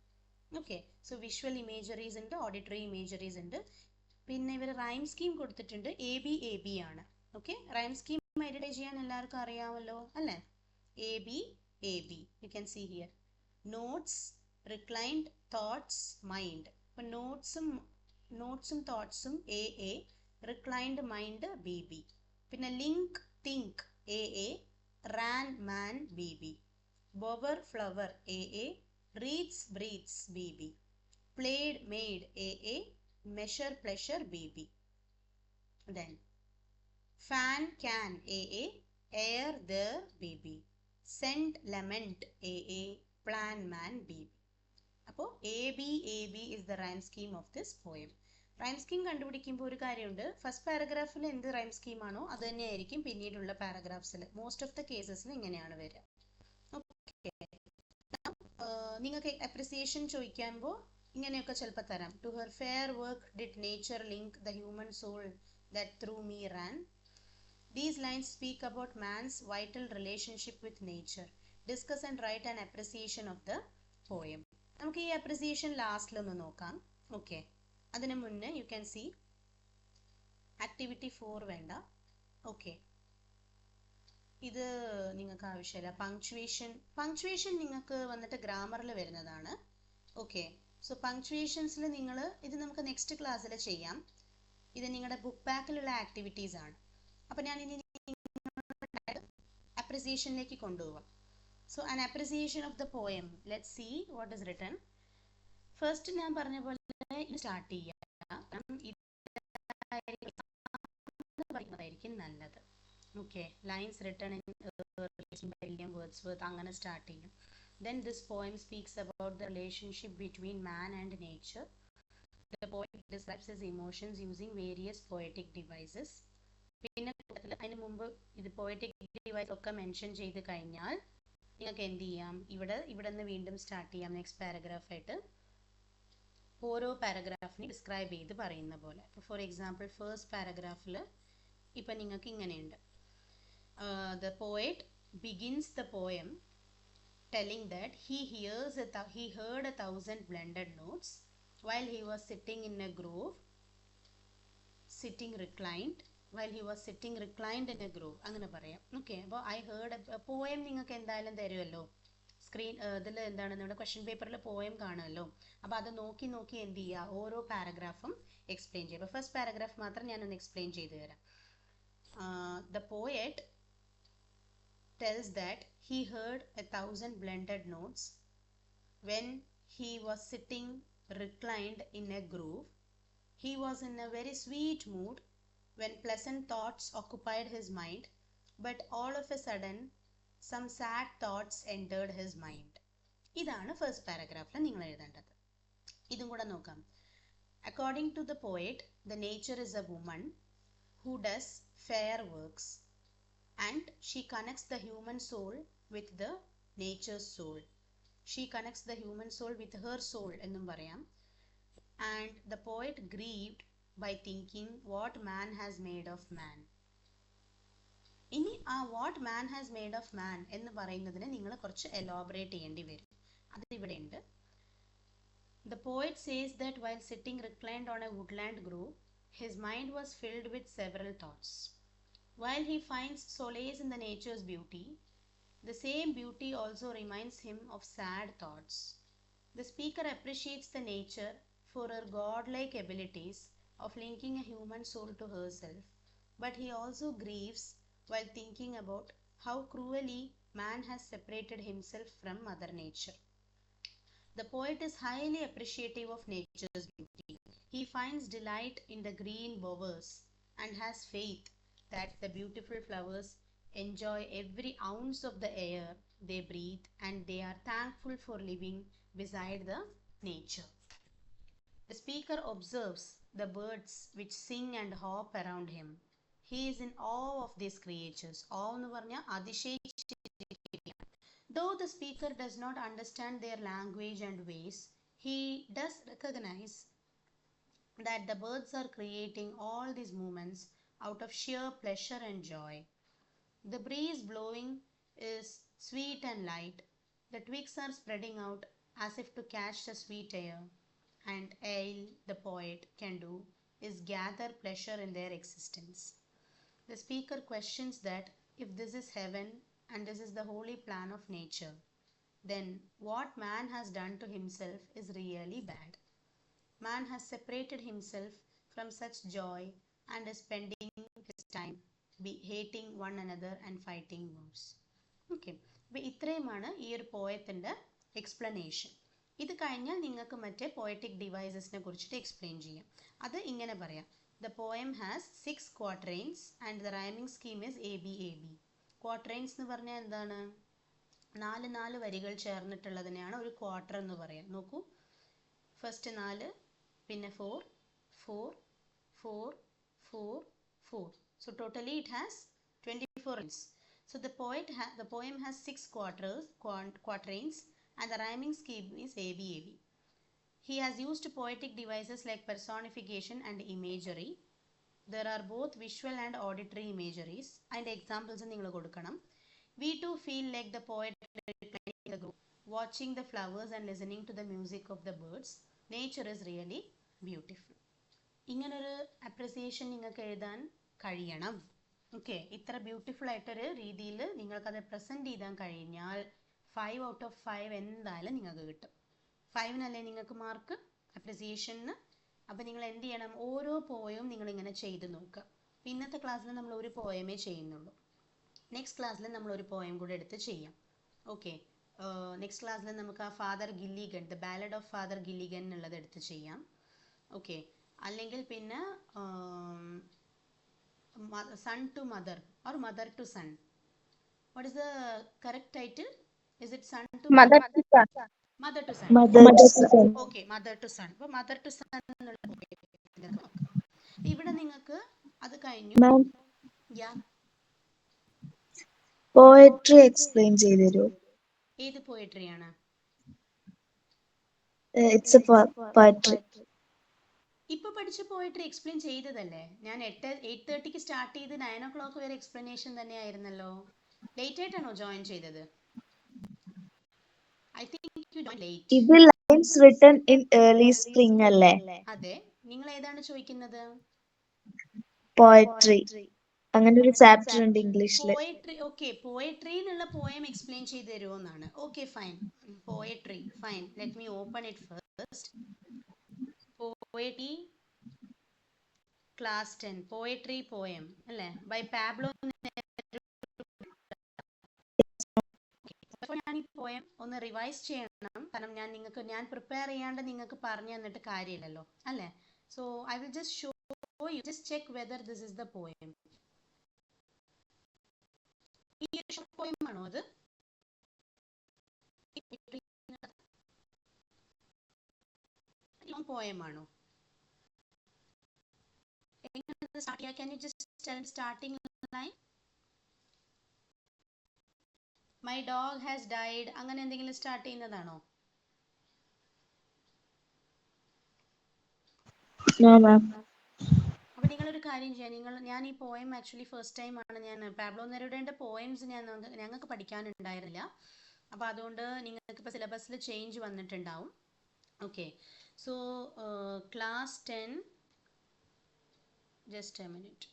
ഓക്കെ, സോ വിഷ്വൽ ഇമേജറീസ് ഉണ്ട്, ഓഡിറ്ററി ഇമേജറീസ് ഉണ്ട്. പിന്നെ ഇവർ റൈം സ്കീം കൊടുത്തിട്ടുണ്ട്. ABAB ആണ്. ഓക്കെ, റൈം സ്കീം ഐഡന്റിഫൈ ചെയ്യാൻ എല്ലാവർക്കും അറിയാമല്ലോ അല്ലേ? ABAB. You can see here. Notes, reclined, thoughts, mind. അപ്പോൾ നോട്ട്സും തോട്ട്സും AA, റിക്ലൈൻഡ് മൈൻഡ് BB. പിന്നെ link, think AA, ran, man BB. Bower, flower AA, reeds, breathes BB. Played, made AA, measure, pleasure BB. Then fan, can AA, air, there BB. Send, lament AA, plan, man BB. അപ്പോൾ ABAB is the rhyme scheme of this poem. Rhyme scheme കണ്ടുപിടിക്കുമ്പോൾ ഒരു കാര്യമുണ്ട്, ഫസ്റ്റ് പാരഗ്രാഫിൽ എന്ത് റൈം സ്കീമാണോ അത് തന്നെയായിരിക്കും പിന്നീടുള്ള പാരഗ്രാഫ്സിൽ. മോസ്റ്റ് ഓഫ് ദ കേസസിൽ ഇങ്ങനെയാണ് വരിക. ഓക്കെ, നിങ്ങൾക്ക് അപ്രിസിയേഷൻ ചോദിക്കുമ്പോൾ ഇങ്ങനെയൊക്കെ ചിലപ്പോൾ തരാം. To her fair work did nature link the human soul that through me ran. These lines speak about man's vital relationship with nature. Discuss and write an appreciation of the poem. നമുക്ക് ഈ അപ്രിസിയേഷൻ ലാസ്റ്റിലൊന്ന് നോക്കാം. ഓക്കെ, അതിന് മുന്നേ യു ക്യാൻ സി ആക്ടിവിറ്റി 4 വേണ്ട. ഓക്കെ, ഇത് നിങ്ങൾക്ക് ആവശ്യമില്ല. പങ്ക്ച്വേഷൻ നിങ്ങൾക്ക് വന്നിട്ട് ഗ്രാമറിൽ വരുന്നതാണ്. ഓക്കെ, സോ പങ്ക്ച്വേഷൻസിൽ നിങ്ങൾ ഇത് നമുക്ക് നെക്സ്റ്റ് ക്ലാസ്സിൽ ചെയ്യാം. ഇത് നിങ്ങളുടെ ബുക്ക് ബാക്കിലുള്ള ആക്ടിവിറ്റീസ് ആണ്. അപ്പം ഞാൻ ഇനി അപ്രിസിയേഷനിലേക്ക് കൊണ്ടുപോവാം. So an appreciation of the poem. Let see what is written. First ഞാൻ പറഞ്ഞ പോലെ സ്റ്റാർട്ട് ചെയ്യാം. പറയുന്നതായിരിക്കും നല്ലത്. Okay, lines written in William Wordsworth അങ്ങനെ സ്റ്റാർട്ട് ചെയ്യും. Then this poem speaks about the relationship between man and nature. The poet describes his emotions using various poetic devices. പിന്നെ അതിന് മുമ്പ് ഇത് പോയറ്റിക് ഡിവൈസ് ഒക്കെ മെൻഷൻ ചെയ്ത് കഴിഞ്ഞാൽ നിങ്ങൾക്ക് എന്ത് ചെയ്യാം, ഇവിടെ നിന്ന് വീണ്ടും സ്റ്റാർട്ട് ചെയ്യാം. നെക്സ്റ്റ് പാരഗ്രാഫായിട്ട് ഓരോ പാരഗ്രാഫിനെ ഡിസ്ക്രൈബ് ചെയ്ത് പറയുന്ന പോലെ. ഇപ്പോൾ ഫോർ എക്സാമ്പിൾ ഫസ്റ്റ് പാരഗ്രാഫിൽ ഇപ്പം നിങ്ങൾക്ക് ഇങ്ങനെയുണ്ട്. The poet begins the poem telling that he heard 1,000 blended notes while he was sitting in a grove, while he was sitting reclined in a grove. അങ്ങനെ പറയാം. ഓക്കെ, അപ്പോൾ ഐ ഹേർഡ് പോയം നിങ്ങൾക്ക് എന്തായാലും തരുമല്ലോ. സ്ക്രീൻ ഇതിൽ എന്താണ് നമ്മുടെ ക്വസ്റ്റ്യൻ പേപ്പറിൽ പോയം കാണുമല്ലോ. അപ്പോൾ അത് നോക്കി എന്ത് ചെയ്യുക, ഓരോ പാരഗ്രാഫും എക്സ്പ്ലെയിൻ ചെയ്യുക. അപ്പോൾ ഫസ്റ്റ് പാരഗ്രാഫ് മാത്രം ഞാനൊന്ന് എക്സ്പ്ലെയിൻ ചെയ്തു തരാം. The poet tells that he heard 1,000 blended notes when he was sitting reclined in a grove. He was in a very sweet mood when pleasant thoughts occupied his mind, but all of a sudden some sad thoughts entered his mind. ഇതാണ് ഫസ്റ്റ് പാരഗ്രാഫിൽ നിങ്ങൾ എഴുതേണ്ടത്. ഇതും കൂടെ നോക്കാം. According to the poet, the nature is a woman who does fair works, and she connects the human soul with the nature's soul. She connects the human soul with her soul എന്നും പറയാം. And the poet grieved by thinking what man has made of man. ഇനി ആ what man has made of മാൻ എന്ന് പറയുന്നതിനെ നിങ്ങൾ കുറച്ച് എലോബറേറ്റ് ചെയ്യേണ്ടി വരും. അത് ഇവിടെ ഉണ്ട്. The poet says that while sitting reclined on a woodland grove, his mind was filled with several thoughts. While he finds solace in the nature's beauty, the same beauty also reminds him of sad thoughts. The speaker appreciates the nature for her godlike abilities of linking a human soul to herself, but he also grieves while thinking about how cruelly man has separated himself from Mother Nature. The poet is highly appreciative of nature's beauty. He finds delight in the green bowers and has faith that the beautiful flowers enjoy every ounce of the air they breathe, and they are thankful for living beside the nature. The speaker observes the birds which sing and hop around him. He is in awe of these creatures. Awe എന്ന് പറഞ്ഞാൽ അതിശയിച്ചിരിക്കുകയാണ്. Though the speaker does not understand their language and ways, he does recognize that the birds are creating all these movements out of sheer pleasure and joy. The breeze blowing is sweet and light. The twigs are spreading out as if to catch the sweet air. And all the poet can do is gather pleasure in their existence. The speaker questions that if this is heaven and this is the holy plan of nature, then what man has done to himself is really bad. Man has separated himself from such joy and is spending his time hating one another and fighting wars. Okay, അപ്പോൾ ഇത്രയുമാണ് ഈ ഒരു പോയത്തിൻ്റെ എക്സ്പ്ലനേഷൻ. ഇത് കഴിഞ്ഞാൽ നിങ്ങൾക്ക് മറ്റേ പോയറ്റിക് ഡിവൈസസിനെ കുറിച്ചിട്ട് എക്സ്പ്ലെയിൻ ചെയ്യാം. അത് ഇങ്ങനെ പറയാം. The poem has 6 quatrains and the rhyming scheme is ABAB. Quatrains എന്ന് പറഞ്ഞാൽ എന്താണ്? 4 വരികൾ ചേർന്നിട്ടുള്ളതിനെയാണ് ഒരു ക്വാർട്ടർ എന്ന് പറയാം. നോക്കൂ, ഫസ്റ്റ് 4, പിന്നെ 4, 4, 4, 4, 4. So totally it has 24 lines. So the poem has 6 quatrains and the rhyming scheme is ABAB. He has used poetic devices like personification and imagery there are both visual and auditory imageries. And examples നിങ്ങൾ കൊടുക്കണം. We too feel like the poet reclining in the grove, watching the flowers and listening to the music of the birds. Nature is really beautiful. ഇങ്ങനൊരു അപ്രിസിയേഷൻ നിങ്ങൾക്ക് എഴുതാൻ കഴിയണം. ഓക്കെ, ഇത്ര ബ്യൂട്ടിഫുൾ ആയിട്ടൊരു രീതിയിൽ നിങ്ങൾക്കത് പ്രസൻറ്റ് ചെയ്താൻ കഴിഞ്ഞാൽ 5 ഔട്ട് ഓഫ് 5 എന്തായാലും നിങ്ങൾക്ക് കിട്ടും. 5-നല്ലേ നിങ്ങൾക്ക് മാർക്ക് അപ്രിസിയേഷന്. അപ്പോൾ നിങ്ങൾ എന്ത് ചെയ്യണം, ഓരോ പോയവും നിങ്ങളിങ്ങനെ ചെയ്ത് നോക്കുക. ഇന്നത്തെ ക്ലാസ്സിൽ നമ്മൾ ഒരു പോയമേ ചെയ്യുന്നുള്ളൂ. നെക്സ്റ്റ് ക്ലാസ്സിൽ നമ്മൾ ഒരു പോയം കൂടെ എടുത്ത് ചെയ്യാം. ഓക്കെ, നെക്സ്റ്റ് ക്ലാസ്സിൽ നമുക്ക് ആ father Gilligan, the ballad of father Gilligan എന്നുള്ളത് എടുത്ത് ചെയ്യാം. ഓക്കെ, അല്ലെങ്കിൽ പിന്നെ son to mother or mother to son. What is the correct title? Is it son to Mother to son. Mother to son? Okay, mother to son. അപ്പോൾ മദർ ടു സൺ എന്നുള്ള ഇവിടെ നിങ്ങൾക്ക് അത് കഴിഞ്ഞു. യാ, പോയട്രി എക്സ്പ്ലെയിൻ ചെയ്തു തരൂ. ഏത് പോയട്രിയാണ്? It's A poetry. ഇപ്പൊ പഠിച്ച പോയട്രി എക്സ്പ്ലെയിൻ ചെയ്തതല്ലേ? ഞാൻ 8:30 സ്റ്റാർട്ട് ചെയ്ത് 9 o'clock വരെ എക്സ്പ്ലനേഷൻ തന്നെയായിരുന്നല്ലോ. ലേറ്റ് ആയിട്ടാണോ ജോയിൻ ചെയ്തത്? I think you join late. ഇത് lines written in early spring അല്ലേ? അതെ. നിങ്ങൾ ഏതാണ് ചോദിക്കുന്നത്? പോയട്രി. അങ്ങനെ ഒരു ചാപ്റ്റർ ഉണ്ട് ഇംഗ്ലീഷിൽ. പോയട്രി. ഓക്കെ, പോയട്രി എന്നുള്ള പോയം എക്സ്പ്ലെയിൻ ചെയ്തു തരുമോ എന്നാണ്. Okay fine, poetry fine. Let me open it first. Poetry class 10 poetry poem അല്ലേ, ബൈ പാബ്ലോ. അപ്പോൾ ഞാൻ ഈ പോയം ഒന്ന് റിവൈസ് ചെയ്യണം, കാരണം ഞാൻ പ്രിപ്പയർ ചെയ്യാണ്ട് നിങ്ങൾക്ക് പറഞ്ഞു തന്നിട്ട് കാര്യമില്ലല്ലോ അല്ലേ. So I will just show you, just check whether this is the poem. ഈ ഷോർട്ട് പോയം ആണോ അത്? ലോങ് പോയം ആണോ? എങ്ങനെ സ്റ്റാർട്ട് ചെയ്യാം? Can you just starting line? My dog has died, അങ്ങനെ എന്തെങ്കിലും സ്റ്റാർട്ട് ചെയ്യുന്നതാണോ? അപ്പോൾ നിങ്ങളൊരു കാര്യം ചെയ്യാം. ഞാൻ ഈ പോയം ആക്ച്വലി ഫസ്റ്റ് ടൈം ആണ് ഞാൻ പാബ്ലോ നെരൂഡയുടെ പോയംസ് ഞങ്ങൾക്ക് പഠിക്കാനുണ്ടായിരുന്നില്ല. അപ്പോൾ അതുകൊണ്ട് നിങ്ങൾക്ക് ഇപ്പോൾ സിലബസിൽ ചേഞ്ച് വന്നിട്ടുണ്ടാവും. Okay, so class 10, just A minute.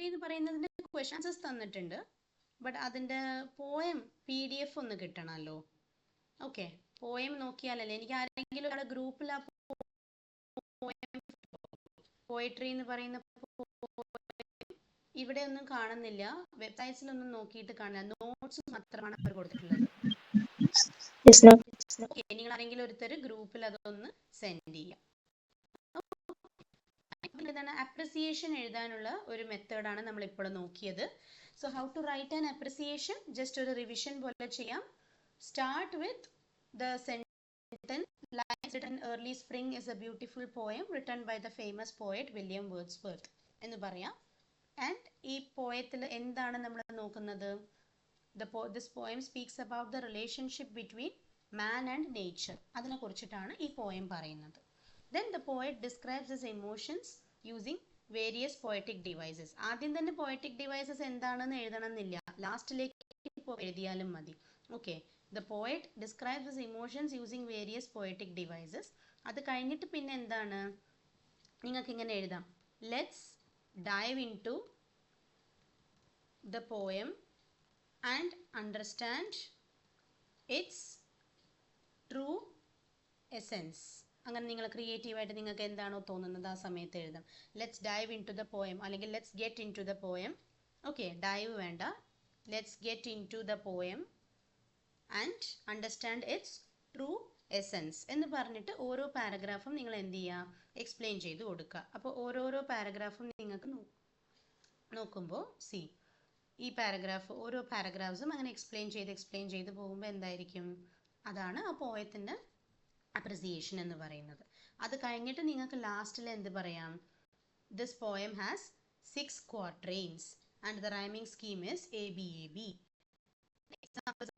എന്ന് പറയുന്നതിൻ്റെ ക്വസ്റ്റൻസ് തന്നിട്ടുണ്ട്, ബട്ട് അതിൻ്റെ പോയം PDF ഒന്ന് കിട്ടണമല്ലോ. ഓക്കെ, പോയം നോക്കിയാലല്ലേ എനിക്ക് ആരെങ്കിലും ഒരാളെ ഗ്രൂപ്പിൽ ആ പോയട്രി എന്ന് പറയുന്ന ഇവിടെ ഒന്നും കാണുന്നില്ല, വെബ്സൈറ്റ്സിലൊന്നും നോക്കിയിട്ട് കാണില്ല. നോട്ട്സ് മാത്രമാണ് അവർ കൊടുത്തിട്ടുള്ളത്. നിങ്ങൾ ആരെങ്കിലും ഒരുത്തർ ഗ്രൂപ്പിൽ അതൊന്ന് സെൻഡ് ചെയ്യാം. എന്താണ് അപ്രിസിയേഷൻ എഴുതാനുള്ള ഒരു മെത്തേഡാണ് നമ്മൾ ഇപ്പോൾ നോക്കിയത്. So how to write an appreciation, just ഒരു റിവിഷൻ പോലെ ചെയ്യാം. Start with the sentence, lines written early spring is a beautiful poem written by the famous poet William Wordsworth എന്ന് പറയാം. ആൻഡ് ഈ പോയത്തിൽ എന്താണ് നമ്മൾ നോക്കുന്നത്? This poem speaks about the relationship between man and nature. അതിനെ കുറിച്ചിട്ടാണ് ഈ പോയം പറയുന്നത്. Then the poet describes his emotions using various poetic devices. ആദ്യം തന്നെ poetic devices എന്താണെന്ന് എഴുതണമെന്നില്ല, ലാസ്റ്റിലേക്ക് എഴുതിയാലും മതി. Okay, the poet describes his emotions using various poetic devices. അത് കഴിഞ്ഞിട്ട് പിന്നെ എന്താണ് നിങ്ങൾക്ക് ഇങ്ങനെ എഴുതാം, let's dive into the poem and understand its true essence. അങ്ങനെ നിങ്ങൾ ക്രിയേറ്റീവായിട്ട് നിങ്ങൾക്ക് എന്താണോ തോന്നുന്നത് ആ സമയത്ത് എഴുതാം. Let's dive into the poem, അല്ലെങ്കിൽ let's get into the poem. Okay, dive വേണ്ട, let's get into the poem and understand its true essence എന്ന് പറഞ്ഞിട്ട് ഓരോ പാരഗ്രാഫും നിങ്ങൾ എന്ത് ചെയ്യുക, എക്സ്പ്ലെയിൻ ചെയ്ത് കൊടുക്കുക. അപ്പോൾ ഓരോരോ പാരഗ്രാഫും നിങ്ങൾക്ക് നോക്കുമ്പോൾ ഈ പാരഗ്രാഫ്, ഓരോ പാരഗ്രാഫ്സും അങ്ങനെ എക്സ്പ്ലെയിൻ ചെയ്ത് പോകുമ്പോൾ എന്തായിരിക്കും, അതാണ് ആ പോയത്തിൻ്റെ അപ്രിസിയേഷൻ എന്ന് പറയുന്നത്. അത് കഴിഞ്ഞിട്ട് നിങ്ങൾക്ക് ലാസ്റ്റിൽ എന്ത് പറയാം? This poem has 6 quatrains and the rhyming scheme is ABAB. Examples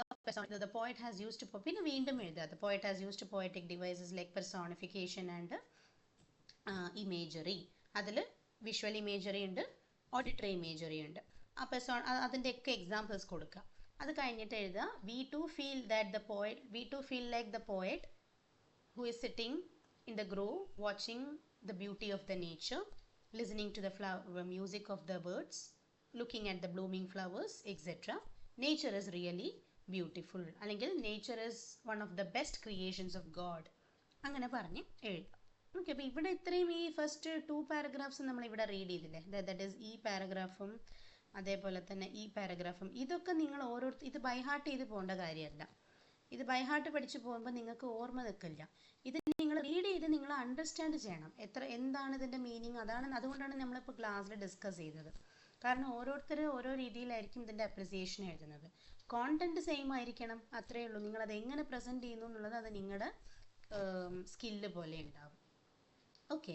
of the poet has used പിന്നെ വീണ്ടും എഴുതുക. The poet has used poetic devices like personification and imagery. അതിൽ വിഷ്വൽ ഇമേജറി ഉണ്ട്, ഓഡിറ്ററി ഇമേജറി ഉണ്ട്. ആ അതിൻ്റെയൊക്കെ എക്സാമ്പിൾസ് കൊടുക്കുക. അത് കഴിഞ്ഞിട്ട് എഴുതുക we too feel like the poet who is sitting in the grove watching the beauty of the nature, listening to the music of the birds, looking at the blooming flowers, etc. Nature is really beautiful, അല്ലെങ്കിൽ nature is one of the best creations of God. അങ്ങനെ പറഞ്ഞ് എഴുതാം. ഓക്കെ, അപ്പോൾ ഇവിടെ ഇത്രയും ഈ ഫസ്റ്റ് 2 പാരഗ്രാഫ്സ് നമ്മൾ ഇവിടെ റീഡ് ചെയ്തില്ലേ? ദാറ്റ് ഈസ് ഈ പാരഗ്രാഫും അതേപോലെ തന്നെ ഈ പാരഗ്രാഫും. ഇതൊക്കെ നിങ്ങൾ ഇത് ബൈ ഹാർട്ട് ചെയ്ത് പോകേണ്ട കാര്യമല്ല. ഇത് ബൈ ഹാർട്ട് പഠിച്ചു പോകുമ്പോൾ നിങ്ങൾക്ക് ഓർമ്മ നിൽക്കില്ല. ഇത് നിങ്ങൾ റീഡ് ചെയ്ത് നിങ്ങൾ അണ്ടർസ്റ്റാൻഡ് ചെയ്യണം എന്താണ് ഇതിൻ്റെ മീനിങ്. അതുകൊണ്ടാണ് നമ്മളിപ്പോൾ ക്ലാസ്സിൽ ഡിസ്കസ് ചെയ്തത്. കാരണം ഓരോരുത്തർ ഓരോ രീതിയിലായിരിക്കും ഇതിൻ്റെ അപ്രിസിയേഷൻ എഴുതുന്നത്. കോണ്ടന്റ് സെയിം ആയിരിക്കണം, അത്രയേ ഉള്ളൂ. നിങ്ങളത് എങ്ങനെ പ്രസൻറ്റ് ചെയ്യുന്നു എന്നുള്ളത് അത് നിങ്ങളുടെ സ്കില്ല് പോലെ ഉണ്ടാവും. ഓക്കെ,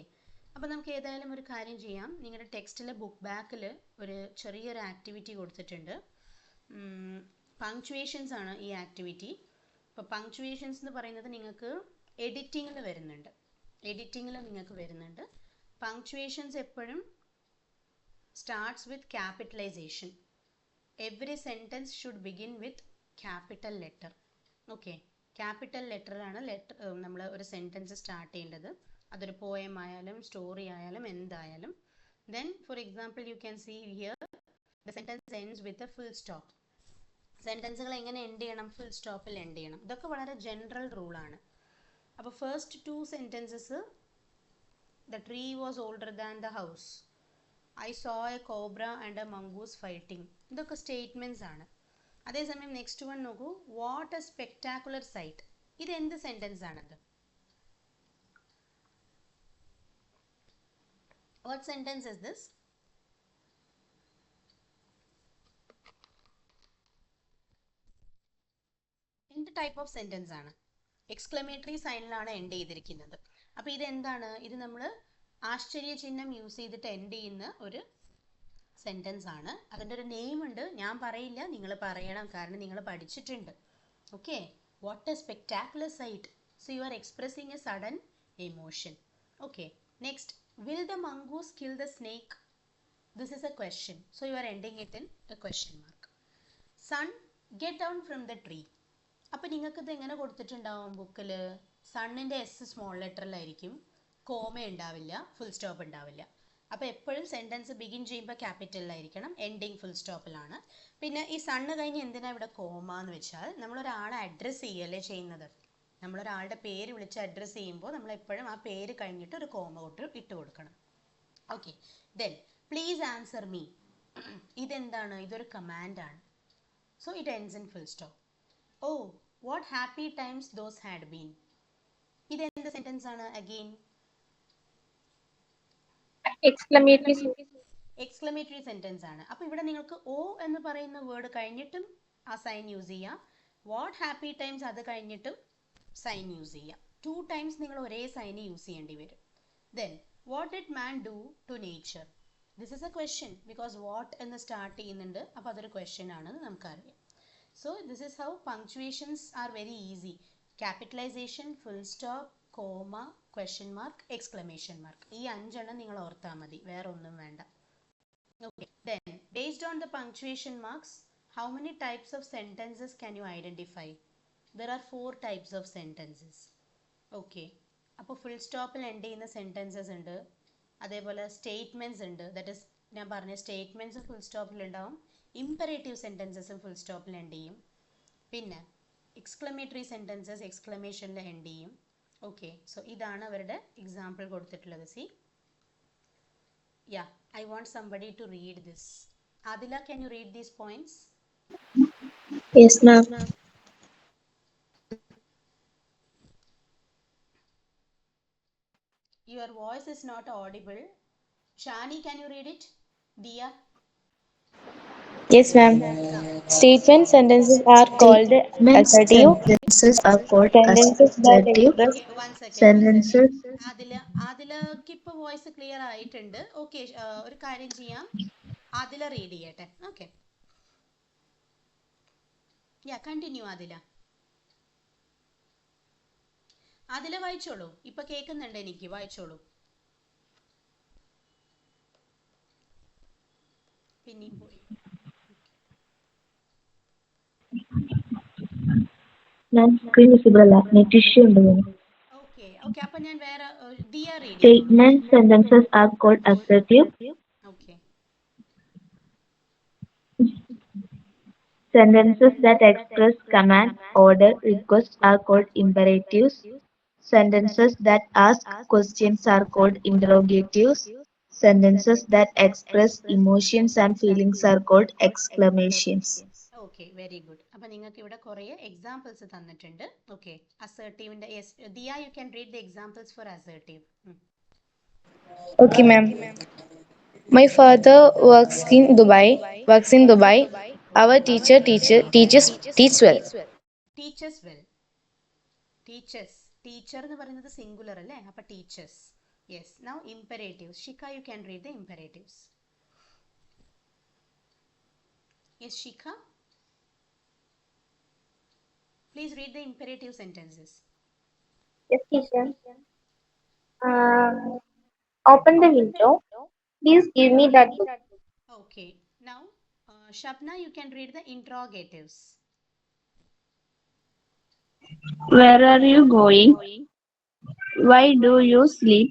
അപ്പോൾ നമുക്ക് ഏതായാലും ഒരു കാര്യം ചെയ്യാം. നിങ്ങളുടെ ടെക്സ്റ്റിലെ ബുക്ക് ബാക്കിൽ ഒരു ചെറിയൊരു ആക്ടിവിറ്റി കൊടുത്തിട്ടുണ്ട്. പങ്ക്ച്വേഷൻസ് ആണ് ഈ ആക്ടിവിറ്റി. ഇപ്പോൾ പങ്ക്ച്വേഷൻസ് എന്ന് പറയുന്നത് നിങ്ങൾക്ക് എഡിറ്റിങ്ങിൽ വരുന്നുണ്ട്. പങ്ക്ച്വേഷൻസ് എപ്പോഴും starts with capitalization. Every sentence should begin with capital letter. Okay, capital letter ആണ് നമ്മൾ ഒരു സെൻറ്റൻസ് സ്റ്റാർട്ട് ചെയ്യേണ്ടത്. അതൊരു പോയം ആയാലും സ്റ്റോറി ആയാലും എന്തായാലും. Then for example you can see here the sentence ends with a full stop. സെൻറ്റൻസുകൾ എങ്ങനെ എൻഡ് ചെയ്യണം? ഫുൾ സ്റ്റോപ്പിൽ എൻഡ് ചെയ്യണം. ഇതൊക്കെ വളരെ ജനറൽ റൂളാണ്. അപ്പോൾ first 2 sentences the tree was older than the house, I saw a cobra and a mongoose fighting. ഇതൊക്കെ സ്റ്റേറ്റ്മെൻറ്റ്സ് ആണ്. അതേസമയം നെക്സ്റ്റ് വൺ നോക്കൂ, വാട്ട് എ സ്പെക്ടാക്കുലർ സൈറ്റ്. ഇത് എന്ത് സെൻറ്റൻസ് ആണത്? What sentence is this? എന്ത് ടൈപ്പ് ഓഫ് സെൻറ്റൻസ് ആണ്? എക്സ്ക്ലമേറ്ററി സൈനിലാണ് എൻഡ് ചെയ്തിരിക്കുന്നത്. അപ്പോൾ ഇതെന്താണ്? ഇത് നമ്മൾ ആശ്ചര്യചിഹ്നം യൂസ് ചെയ്തിട്ട് എൻഡ് ചെയ്യുന്ന ഒരു സെൻറ്റൻസ് ആണ്. അതിൻ്റെ ഒരു നെയിം ഉണ്ട്, ഞാൻ പറയില്ല, നിങ്ങൾ പറയണം, കാരണം നിങ്ങൾ പഠിച്ചിട്ടുണ്ട്. Okay, what a spectacular sight. So you are expressing a sudden emotion. Okay, next, will the mongoose kill the snake. This is a question, so you are ending it in a question mark. Son get down from the tree. അപ്പോൾ നിങ്ങൾക്കിത് എങ്ങനെ കൊടുത്തിട്ടുണ്ടാവും ബുക്കിൽ? സണ്ണിൻ്റെ എസ് സ്മോൾ ലെറ്ററിലായിരിക്കും, കോമ ഉണ്ടാവില്ല, ഫുൾ സ്റ്റോപ്പ് ഉണ്ടാവില്ല. അപ്പോൾ എപ്പോഴും സെൻറ്റൻസ് ബിഗിൻ ചെയ്യുമ്പോൾ ക്യാപിറ്റലിലായിരിക്കണം, എൻഡിങ് ഫുൾ സ്റ്റോപ്പിലാണ്. പിന്നെ ഈ സണ്ണ് കഴിഞ്ഞ് എന്തിനാണ് ഇവിടെ കോമ എന്ന് വെച്ചാൽ നമ്മളൊരാളെ അഡ്രസ്സ് ചെയ്യല്ലേ ചെയ്യുന്നത്. നമ്മളൊരാളുടെ പേര് വിളിച്ച് അഡ്രസ്സ് ചെയ്യുമ്പോൾ നമ്മളെപ്പോഴും ആ പേര് കഴിഞ്ഞിട്ട് ഒരു കോമ ഇട്ട് കൊടുക്കണം. Okay, then please answer me. ഇതെന്താണ്? ഇതൊരു കമാൻഡാണ്. So it ends in full stop. Oh what happy times those had been. ഇതെന്ത് സെൻറ്റൻസ് ആണ്? അഗെയിൻ എക്സ്ക്ലമേറ്ററി സെൻറ്റൻസ് ആണ്. അപ്പോൾ ഇവിടെ നിങ്ങൾക്ക് ഓ എന്ന് പറയുന്ന വേർഡ് കഴിഞ്ഞിട്ടും ആ സൈൻ യൂസ് ചെയ്യാം. വാട്ട് ഹാപ്പി ടൈംസ് അത് കഴിഞ്ഞിട്ടും സൈൻ യൂസ് ചെയ്യാം. 2 ടൈംസ് നിങ്ങൾ ഒരേ സൈൻ യൂസ് ചെയ്യേണ്ടി വരും. Then what did man do to nature. This is a question because what എന്ന് സ്റ്റാർട്ട് ചെയ്യുന്നുണ്ട്. അപ്പോൾ അതൊരു ക്വസ്റ്റ്യൻ ആണെന്ന് നമുക്കറിയാം. So this is how punctuations are very easy. Capitalization, full stop, comma, question mark, exclamation mark. ഈ 5 എണ്ണം നിങ്ങൾ ഓർത്താൽ മതി, വേറെ ഒന്നും വേണ്ട. Okay, then based on the punctuation marks, how many types of sentences can you identify? There are 4 types of sentences. Okay, അപ്പോൾ ഫുൾ സ്റ്റോപ്പിൽ എൻഡ് ചെയ്യുന്ന സെൻറ്റൻസസ് ഉണ്ട്, അതേപോലെ സ്റ്റേറ്റ്മെൻറ്റ്സ് ഉണ്ട്. ദാറ്റ് ഇസ് ഞാൻ പറഞ്ഞ സ്റ്റേറ്റ്മെൻറ്റ്സ് ഫുൾ സ്റ്റോപ്പിൽ ഉണ്ടാവും, ഇമ്പറേറ്റീവ് സെൻറ്റൻസസും ഫുൾ സ്റ്റോപ്പിൽ എൻഡ് ചെയ്യും, പിന്നെ എക്സ്ക്ലമേറ്ററി സെൻറ്റൻസസ് എക്സ്ക്ലമേഷനിൽ എൻഡ് ചെയ്യും. ഓക്കെ, സോ ഇതാണ് അവരുടെ എക്സാമ്പിൾ കൊടുത്തിട്ടുള്ളത്. See, yeah, I want somebody to read this. Adila, can you read these points? Yes, ma'am. Your voice is not audible. Shani, can you read it? Dia? Yes, ma'am. Statement sentences are called Statement assertive. sentences are called Sentences that assertive. express okay one second Sentences ആദിലക്ക് ഇപ്പൊ വോയിസ് ക്ലിയർ ആയിട്ടുണ്ട്. ഓക്കെ, ഒരു കാര്യം ചെയ്യാം, ആദില റീഡ് ചെയ്യട്ടെ. ഓക്കെ, യാ കണ്ടിന്യൂ ആദില. ആദില വായിച്ചോളൂ, ഇപ്പൊ കേൾക്കുന്നുണ്ട് എനിക്ക്, വായിച്ചോളൂ. പിന്നെയും പോയി. ഞാൻ സ്ക്രീൻ വിസിബിൾ അല്ല, നെറ്റ് ഇഷ്യൂ ഉണ്ട്. ഓക്കെ ഓക്കെ, അപ്പൊ ഞാൻ വേറെ ദിയ റീഡ് ചെയ്തോളൂ. Statement sentences are called assertive. Okay, Sentences that express command, order, request are called imperatives. Sentences that ask questions are called interrogatives. Sentences that express emotions and feelings are called exclamations. Okay, very good. അപ്പൊ നിങ്ങൾക്ക് ഇവിടെ കുറേ എക്സാമ്പിൾസ് തന്നിട്ടുണ്ട്. ഓക്കെ, അസേർട്ടീവിന്റെ Diya, you can read the examples for assertive. Okay, ma'am. My father works in Dubai. Our teaches well. Teachers well. Teacher എന്ന് പറയുന്നത് സിംഗുലർ അല്ലേ, അപ്പൊ teachers. Yes, now imperatives. Shikha, you can read the imperatives. Yes Shikha, please read the imperative sentences. Yes, teacher. Open the window. Please give me that book. Okay, now Shabna, you can read the interrogatives. Where are you going? Why do you sleep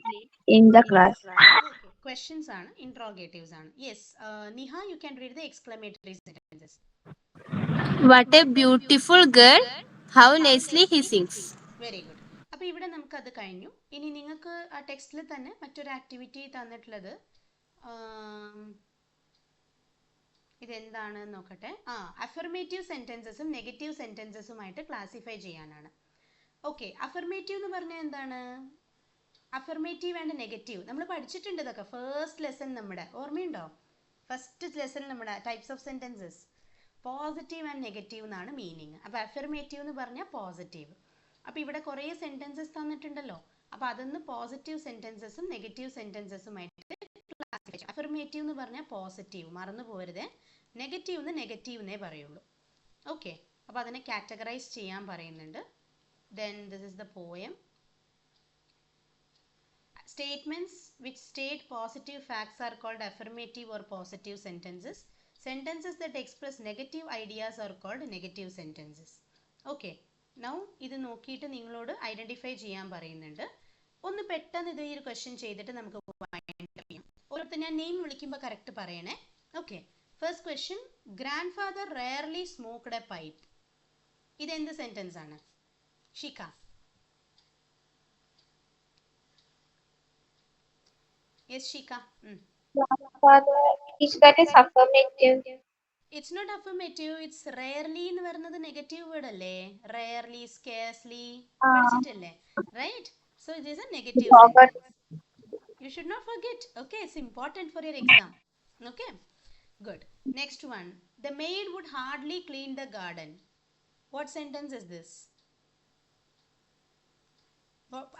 in the class? Okay, questions ആണ്, interrogatives ആണ്. Yes, Niha, you can read the exclamatory sentences. What a beautiful girl! How nicely he sings. Very good. അപ്പോൾ ഇവിടെ നമുക്കത് കഴിഞ്ഞു. ഇനി നിങ്ങൾക്ക് ആ ടെക്സ്റ്റിൽ തന്നെ മറ്റൊരു ആക്ടിവിറ്റി തന്നിട്ടുള്ളത്, ഇതെന്താണെന്ന് നോക്കട്ടെ. അഫർമേറ്റീവ് സെൻറ്റൻസസും നെഗറ്റീവ് സെൻറ്റൻസസുമായിട്ട് ക്ലാസിഫൈ ചെയ്യാനാണ്. ഓക്കെ, അഫർമേറ്റീവ് എന്ന് പറഞ്ഞാൽ എന്താണ്? അഫർമേറ്റീവ് ആൻഡ് നെഗറ്റീവ് നമ്മൾ പഠിച്ചിട്ടുണ്ട്. ഇതൊക്കെ ഫസ്റ്റ് ലെസൺ നമ്മുടെ ഓർമ്മയുണ്ടോ? ഫസ്റ്റ് ലെസൺ നമ്മുടെ types of sentences. Positive and negative എന്നാണ് മീനിങ്. അപ്പോൾ അഫർമേറ്റീവ് എന്ന് പറഞ്ഞാൽ പോസിറ്റീവ്. അപ്പോൾ ഇവിടെ കുറേ സെൻറ്റൻസസ് തന്നിട്ടുണ്ടല്ലോ, അപ്പോൾ അതൊന്ന് പോസിറ്റീവ് സെൻറ്റൻസസും നെഗറ്റീവ് സെൻറ്റൻസസുമായിട്ട് ക്ലാസിഫൈ ചെയ്യാം. അഫർമേറ്റീവ് എന്ന് പറഞ്ഞാൽ പോസിറ്റീവ്, മറന്നു പോരുത്. നെഗറ്റീവ് എന്ന് നെഗറ്റീവ് എന്നേ പറയുള്ളൂ. ഓക്കെ, അപ്പോൾ അതിനെ കാറ്റഗറൈസ് ചെയ്യാൻ പറയുന്നുണ്ട്. Then this is the poem. Statements which state positive facts are called affirmative or positive sentences. Sentences that express negative ideas are called negative sentences. Okay, now ഇത് നോക്കിയിട്ട് നിങ്ങളോട് ഐഡന്റിഫൈ ചെയ്യാൻ പറയുന്നുണ്ട്. ഒന്ന് പെട്ടെന്ന് ഇത് ഈ ഒരു ക്വസ്റ്റ്യൻ ചെയ്തിട്ട് നമുക്ക് ചെയ്യാം. ഓരോരുത്തർ ഞാൻ നെയിം വിളിക്കുമ്പോൾ കറക്റ്റ് പറയണേ. Okay, first question, grand father rarely smoked A pipe. ഇതെന്ത് സെന്റൻസ് ആണ്? ഷിക്ക. Yes, Shika. Grandfather, teacher, that is affirmative. It's not affirmative. It's rarely എന്ന് പറയുന്നത് നെഗറ്റീവ് വേർഡ് അല്ലേ? Rarely, scarcely പഠിച്ചിട്ടല്ലേ? Right? So it is a negative sentence. You should not forget. Okay, it's important for your exam. Okay, good. Next one. The maid would hardly clean the garden. What sentence is this?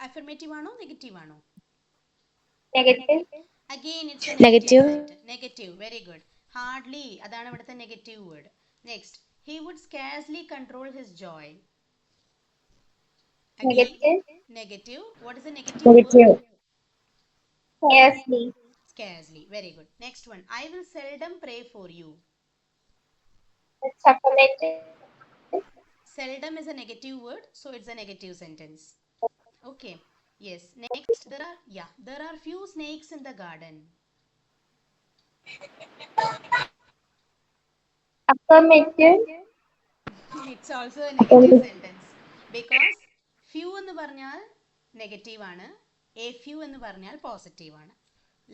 Affirmative ആണോ നെഗറ്റീവ് ആണോ? Negative. Again, it's a Negative. Negative. Very good. Hardly. അതാണ് ഇവിടുത്തെ negative word. Next, he would scarcely control his joy. Again, Negative. Negative. What is the negative word? Scarcely. Scarcely. Very good. Next one. I will seldom pray for you. It's affirmative. Seldom is a negative word, so it's a negative sentence. Okay. Yes. Next, there are few snakes in the garden. Affirmative. It's also a negative sentence because few എന്ന് പറഞ്ഞാൽ നെഗറ്റീവ് ആണ്, a few എന്ന് പറഞ്ഞാൽ പോസിറ്റീവ് ആണ്.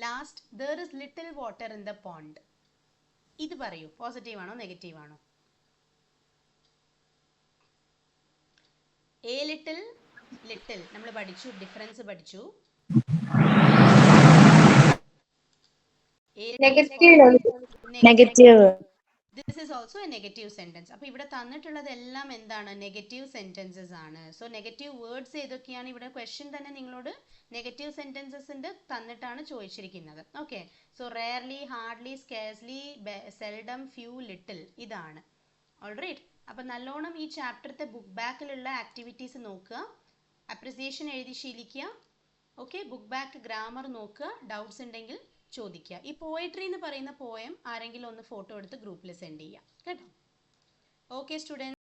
Last, there is little water in the pond. ഇത് പറയൂ, പോസിറ്റീവ് ആണോ നെഗറ്റീവ് ആണോ? a little നമ്മൾ പഠിച്ചു, ഡിഫറൻസ് പഠിച്ചു. Negative. Negative. This is also A negative sentence. അപ്പോൾ ഇവിടെ തന്നിട്ടുള്ളതെല്ലാം എന്താണ്? നെഗറ്റീവ് സെൻറ്റൻസസ് ആണ്. സോ നെഗറ്റീവ് വേർഡ്സ് ഏതൊക്കെയാണ്? ഇവിടെ ക്വസ്റ്റ്യൻ തന്നെ നിങ്ങളോട് നെഗറ്റീവ് സെൻറ്റൻസസിൻ്റെ തന്നിട്ടാണ് ചോദിച്ചിരിക്കുന്നത്. Okay, so rarely, hardly, scarcely, seldom, few, little, ഇതാണ്. ഓൾറൈറ്റ്, അപ്പം നല്ലോണം ഈ ചാപ്റ്ററത്തെ ബുക്ക് ബാക്കിലുള്ള ആക്ടിവിറ്റീസ് നോക്കുക, അപ്രിസിയേഷൻ എഴുതി ശീലിക്കുക. ഓക്കെ, ബുക്ക് ബാക്ക് ഗ്രാമർ നോക്കുക, ഡൗട്ട്സ് ഉണ്ടെങ്കിൽ ചോദിക്കുക. ഈ പോയട്രി എന്ന് പറയുന്ന പോയം ആരെങ്കിലും ഒന്ന് ഫോട്ടോ എടുത്ത് ഗ്രൂപ്പിൽ സെൻഡ് ചെയ്യുക കേട്ടോ. Okay students.